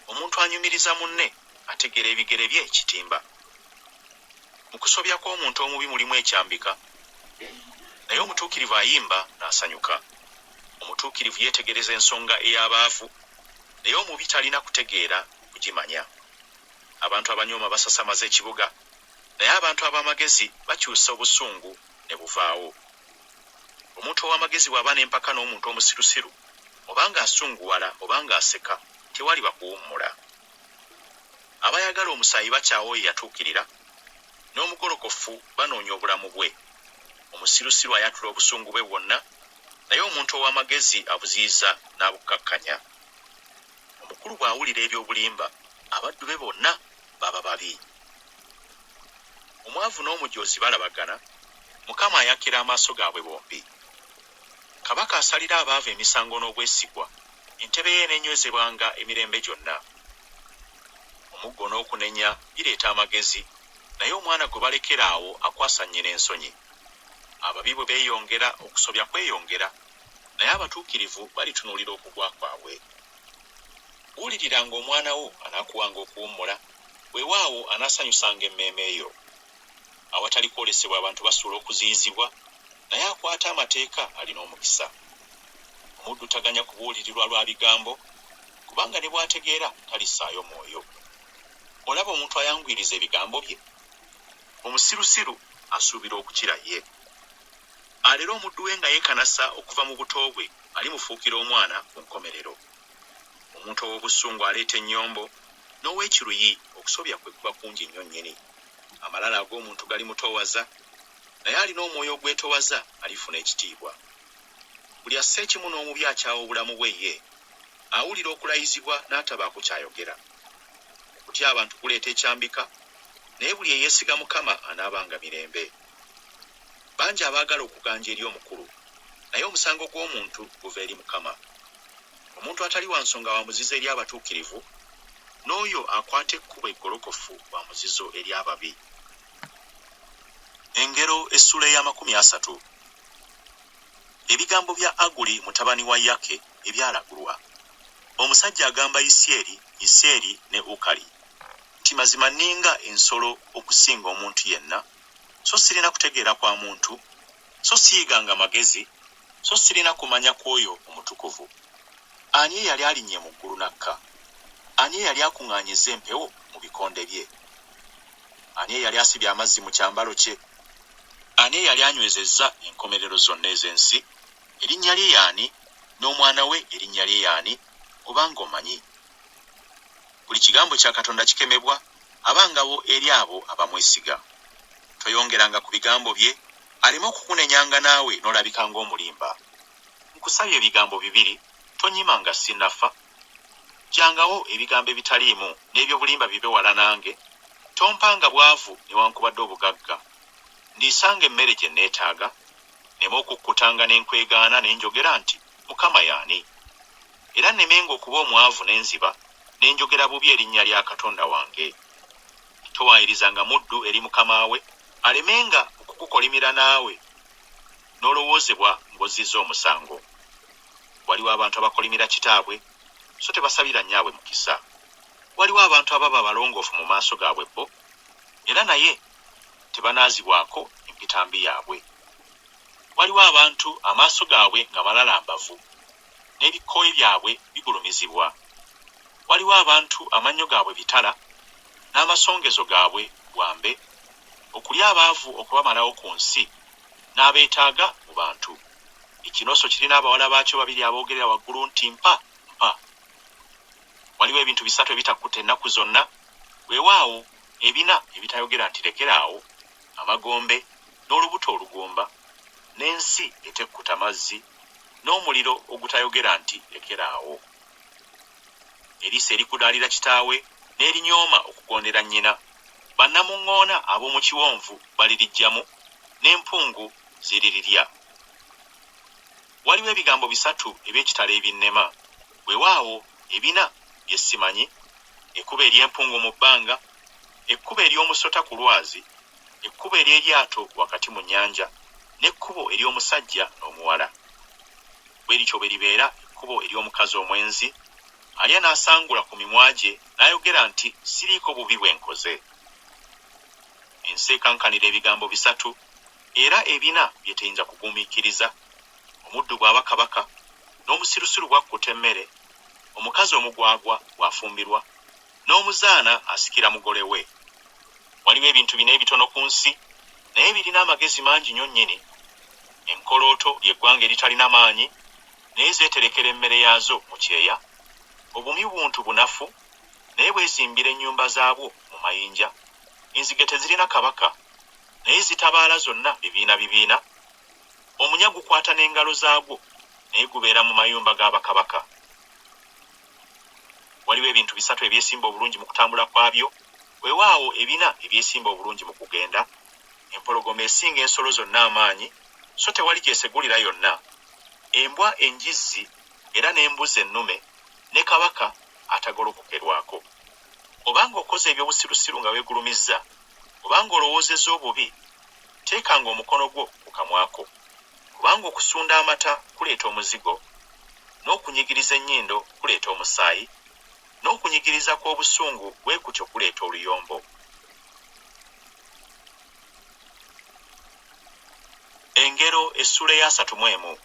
Omuntu anyumiriza munne ategeera ebigere bye ekitimba. Mu kusobya kw'omuntu omubi mulimu ekyambika, naye omutuukirivu ayimba n'asanyuka. Omutuukirivu yeetegereza ensonga ey'abaavu, naye omubi talina kutegeera kugimanya. Abantu abanyooma basasamaza ekibuga, naye abantu ab'amagezi bakyusa obusungu ne buvaawo. Omuntu ow'amagezi bw'aba n'empaka n'omuntu omusirusiru, obanga asunguwala obanga aseka, tewaliba kuwummula. Abayagala omusaayi bakyawa oyo yatuukirira, n'omugolokofu banoonya obulamu bwe. Omusirusiru ayatula obusungu bwe bwonna, naye omuntu ow'amagezi abuziyiza n'abukkakkanya. Omukulu bw'awulira eby'obulimba, abaddu be bonna baba babi. Omwavu n'omujoozi balabagana, Mukama ayakira amaaso gaabwe bombi. Kabaka asalira abaavu emisango n'obwesigwa, entebe ye eneenywezebwanga emirembe gyonna. Omuggo n'okunenya bireeta amagezi, naye omwana gwe balekera awo akwasa nnyina ensonyi. Ababi bwe beeyongera, okusobya kweyongera, naye abatuukirivu balitunuulira okugwa kwabwe. Buuliriranga omwana wo anaakuwanga okuwummula, weewaawo anaasanyusanga emmeeme eyo. Awatali kwolesebwa abantu basuula okuziyizibwa, naye akwata amateeka alina omukisa. Omuddu taganya kubuulirirwa lwa bigambo, kubanga ne bw'ategeera talisaayo mwoyo. Olaba omuntu ayangwiriza ebigambo bye? Omusirusiru asuubira okukira ye. Alera omuddu we nga yeekanasa okuva mu buto bwe, alimufuukira omwana ku nkomerero. Omuntu ow'obusungu aleeta ennyombo, n'ow'ekiruyi okusobya kwe kuba kungi nnyo nnyini. Amalala ag'omuntu gali mutoowaza, naye alina omwoyo ogwetoowaza alifuna ekitiibwa. Buli assa ekimu n'omubi akyawa obulamu bwe ye, awulira okulayizibwa n'atabaako kyayogera. Okutya abantu kuleeta ekyambika, naye buli eyeesiga Mukama anaabanga mirembe. Bangi abaagala okuganja eri omukulu, naye omusango gw'omuntu guva eri Mukama. Omuntu atali wa nsonga wa muzizo eri abatuukirivu, n'oyo akwata ekkubo eggolokofu wa muzizo eri ababi. Engero essula ya 30. Ebigambo bya Aguli mutabani wa Yake ebyalagulwa. Omusajja agamba Isyeri ne Ukali nti mazima nninga ensolo okusinga omuntu yenna, so sirina kutegeera kwa muntu, so siyiganga magezi, so sirina kumanya kw'oyo omutukuvu. Ani eyali alinnye mu ggulu nakka? Ani eyali akuŋŋaanyiza empewo mu bikonde bye? Ani eyali asibye amazzi mu kyambalo kye? Ani eyali anywezezza enkomerero zonna ez'ensi? Erinnya lye y'ani? N'omwana we erinnya lye y'ani? Obanga omanyi. Buli kigambo kya Katonda kikemebwa, abangabo eri abo abamwesiga. Toyongeranga ku bigambo bye, aleme okukunenyanga naawe n'olabika ng'omulimba. Nkusabye ebigambo bibiri, tonyimanga sinnafa. Gyangawo ebigambo ebitaliimu n'ebyobulimba bibe wala nange. Tompanga bwavu newankubadde obugagga. Ndiisanga emmere gye neetaaga, neme okukkutanga n'enkwegaana ne njogera nti Mukama y'ani. Era nemenga okuba omwavu n'enziba, ne njogera bubi erinnya lya Katonda wange. Towaayirizanga muddu eri mukama we, alemenga okukukolimira naawe n'olowoozebwa ng'ozizza omusango. Waliwo abantu abakolimira kitaabwe, so tebasabira nnyabwe mukisa. Waliwo abantu ababa balongoofu mu maaso gaabwe bo, era naye tebanaazibwako empitambi yaabwe. Waliwo abantu amaaso gaabwe nga malalambavu, n'ebikooyi byabwe bigulumizibwa. Waliwo abantu amannyo gaabwe bitala, n'amasongezo gaabwe bwambe, okulya abaavu okubamalawo ku nsi, n'abeetaaga mu bantu. Ekinoso kirina abawala baakyo babiri aboogerera waggulu nti mpa mpa. Waliwo ebintu bisatu ebitakkutta ennaku zonna, weewaawo ebina ebitayogera nti lekeraawo: amagombe, n'olubuto olugomba, n'ensi etekkuta mazzi, n'omuliro ogutayogera nti lekeraawo. Eriiso erikudaalira kitaawe n'erinyooma okugondera nnyina, bannamuŋŋoona ab'omu kiwonvu balirijjamu, n'empungu ziririrya. Waliwo ebigambo bisatu eby'ekitalo ebinnema, weewaawo ebina bye simanyi: ekkubo ery'empungu mu bbanga, ekkubo ery'omusota ku lwazi, ekkubo ery'eryato wakati mu nnyanja, n'ekkubo ery'omusajja n'omuwala. Bwe lityo bwe libeera ekkubo ery'omukazi omwenzi, alya n'asangula ku mimwa gye n'ayogera nti siriiko bubi bwe nkoze. Ensi ekankanira ebigambo bisatu, era ebina bye teyinza kugumiikiriza: omuddu bw'aba kabaka, n'omusirusiru bw'akkuta emmere, omukazi omugwagwa bw'afumbirwa, n'omuzaana asikira mugole we. Waliwo ebintu bina ebitono ku nsi, naye birina amagezi mangi nnyo nnyini. Enkolooto ly'eggwanga eritalina maanyi, naye zeeterekera emmere yaazo mu kyeya. Obumyu buntu bunafu, naye bwezimbira ennyumba zaabwo mu mayinja. Enzige tezirina kabaka, naye zitabaala zonna bibiina bibiina. Omunya gukwata n'engalo zaagwo, naye gubeera mu mayumba g'abakabaka. Waliwo ebintu bisatu ebyesimba obulungi mu kutambula kwabyo, weewaawo ebina ebyesimba obulungi mu kugenda: empologoma esinga ensolo zonna amaanyi, so tewali gyesegulira yonna, embwa enjizzi, era n'embuzi ennume, ne kabaka atagolokokerwako. Obanga okoze eby'obusirusiru nga weegulumizza, obanga olowoozezza obubi, teekanga omukono gwo ku kamwako. Kubanga okusunda amata kuleeta omuzigo, n'okunyigiriza ennyindo kuleeta omusaayi, n'okunyigiriza kw'obusungu bwe kutyo kuleeta oluyombo. Engero essula ya 31.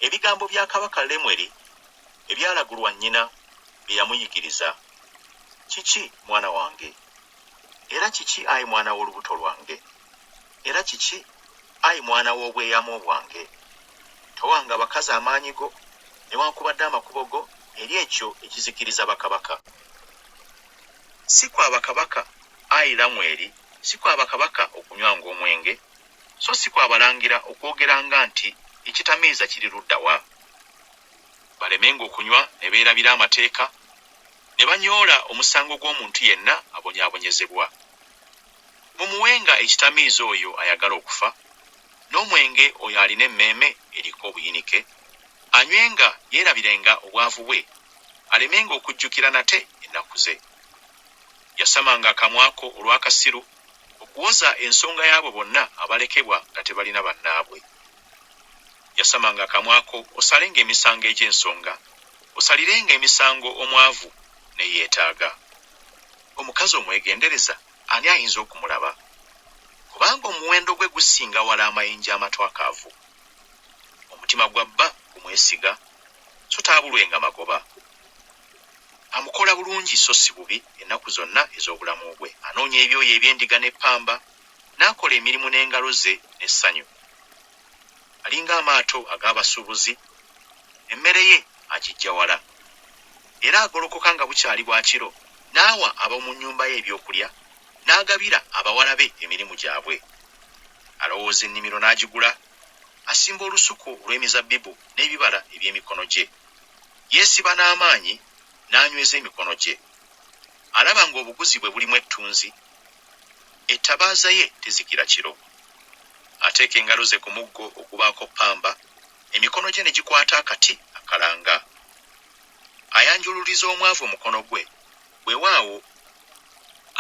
Ebigambo bya kabaka Lemweri ebyalagulwa nnyina bye yamuyigiriza. Kiki mwana wange? Era kiki ayi mwana w'olubuto lwange? Era kiki ayi mwana w'obweyamo bwange? Towanga bakazi amaanyi go, newankubadde amakubo go, eri ekyo ekizikiriza bakabaka. Si kwa bakabaka ayi Lamweri, si kwa bakabaka okunywanga omwenge, so si kwa balangira okwogeranga nti ekitamiiza kiri ludda wa. Balemenga okunywa ne beerabira amateeka, ne banyoola omusango gw'omuntu yenna abonyaabonyezebwa. Mumuwenga ekitamiiza oyo ayagala okufa, n'omwenge oyo alina emmeeme eriko obuyinike, anywenga yeerabirenga obwavu bwe, alemenga okujjukira nate ennaku ze. Yasamanga akamwako olw'akasiru okuwoza ensonga y'abo bonna abalekebwa nga tebalina bannaabwe. Yasamanga akamwako osalenga emisango egy'ensonga, osalirenga emisango omwavu ne yeetaaga. Omukazi omwegendereza ani ayinza okumulaba? Kubanga omuwendo gwe gusinga wala amayinja amatwakaavu. Omutima gwa bba gumwesiga, so taabulwenga magoba. Amukola bulungi so si bubi ennaku zonna ez'obulamu bwe. Anoonya ebyoya eby'endiga n'eppamba, n'akola emirimu n'engalo ze n'essanyu. Alinga amaato ag'abasuubuzi, emmere ye agijja wala. Era agolokoka nga bukyali bwa kiro, n'awa ab'omu nnyumba ye ebyokulya, n'agabira abawala be emirimu gyabwe. Alowooza ennimiro n'agigula, asimba olusuku olw'emizabbibu n'ebibala eby'emikono gye. Yeesiba n'amaanyi n'anyweza emikono gye. Alaba ng'obuguzi bwe bulimu ettunzi, ettabaaza ye tezikira kiro. Ateeka engalo ze ku muggo ogubaako ppamba, emikono gye ne gikwata akati akalanga. Ayanjululiza omwavu omukono gwe, weewaawo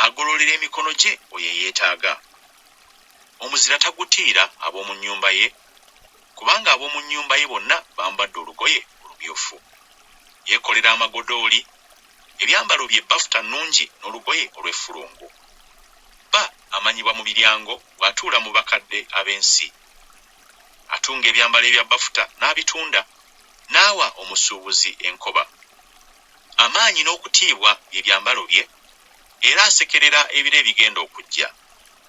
agololera emikono gye oyo yeetaaga. Omuzira tagutiira ab'omu nnyumba ye, kubanga ab'omu nnyumba ye bonna bambadde olugoye olumyufu. Yeekolera amagodooli, ebyambalo bye bafuta nnungi n'olugoye olw'effulungu. Bba amanyibwa mu biryango bw'atuula mu bakadde ab'ensi. Atunga ebyambalo ebya bafuta n'abitunda, n'awa omusuubuzi enkoba. Amaanyi n'okutiibwa bye byambalo bye, era asekerera ebiro ebigenda okujja.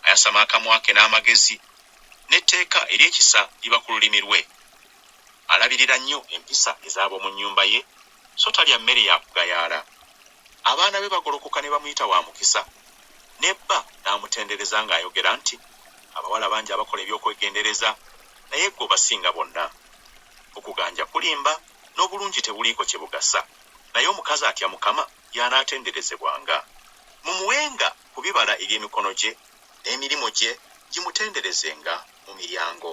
Ayasama akamwa ke n'amagezi, n'etteeka ery'ekisa liba ku lulimi lwe. Alabirira nnyo empisa ez'ab'omu nnyumba ye, so talya mmere ya kugayaala. Abaana be bagolokoka ne bamuyita wa mukisa, nebba n'amutendereza ng'ayogera nti, abawala bangi abakola eby'okwegendereza, naye ggwe obasinga bonna. Okuganja kulimba, n'obulungi tebuliiko kye bugasa, naye omukazi atya Mukama y'anaatenderezebwanga. Mumuwenga ku bibala eby'emikono gye, n'emirimu gye gimutenderezenga mu miryango.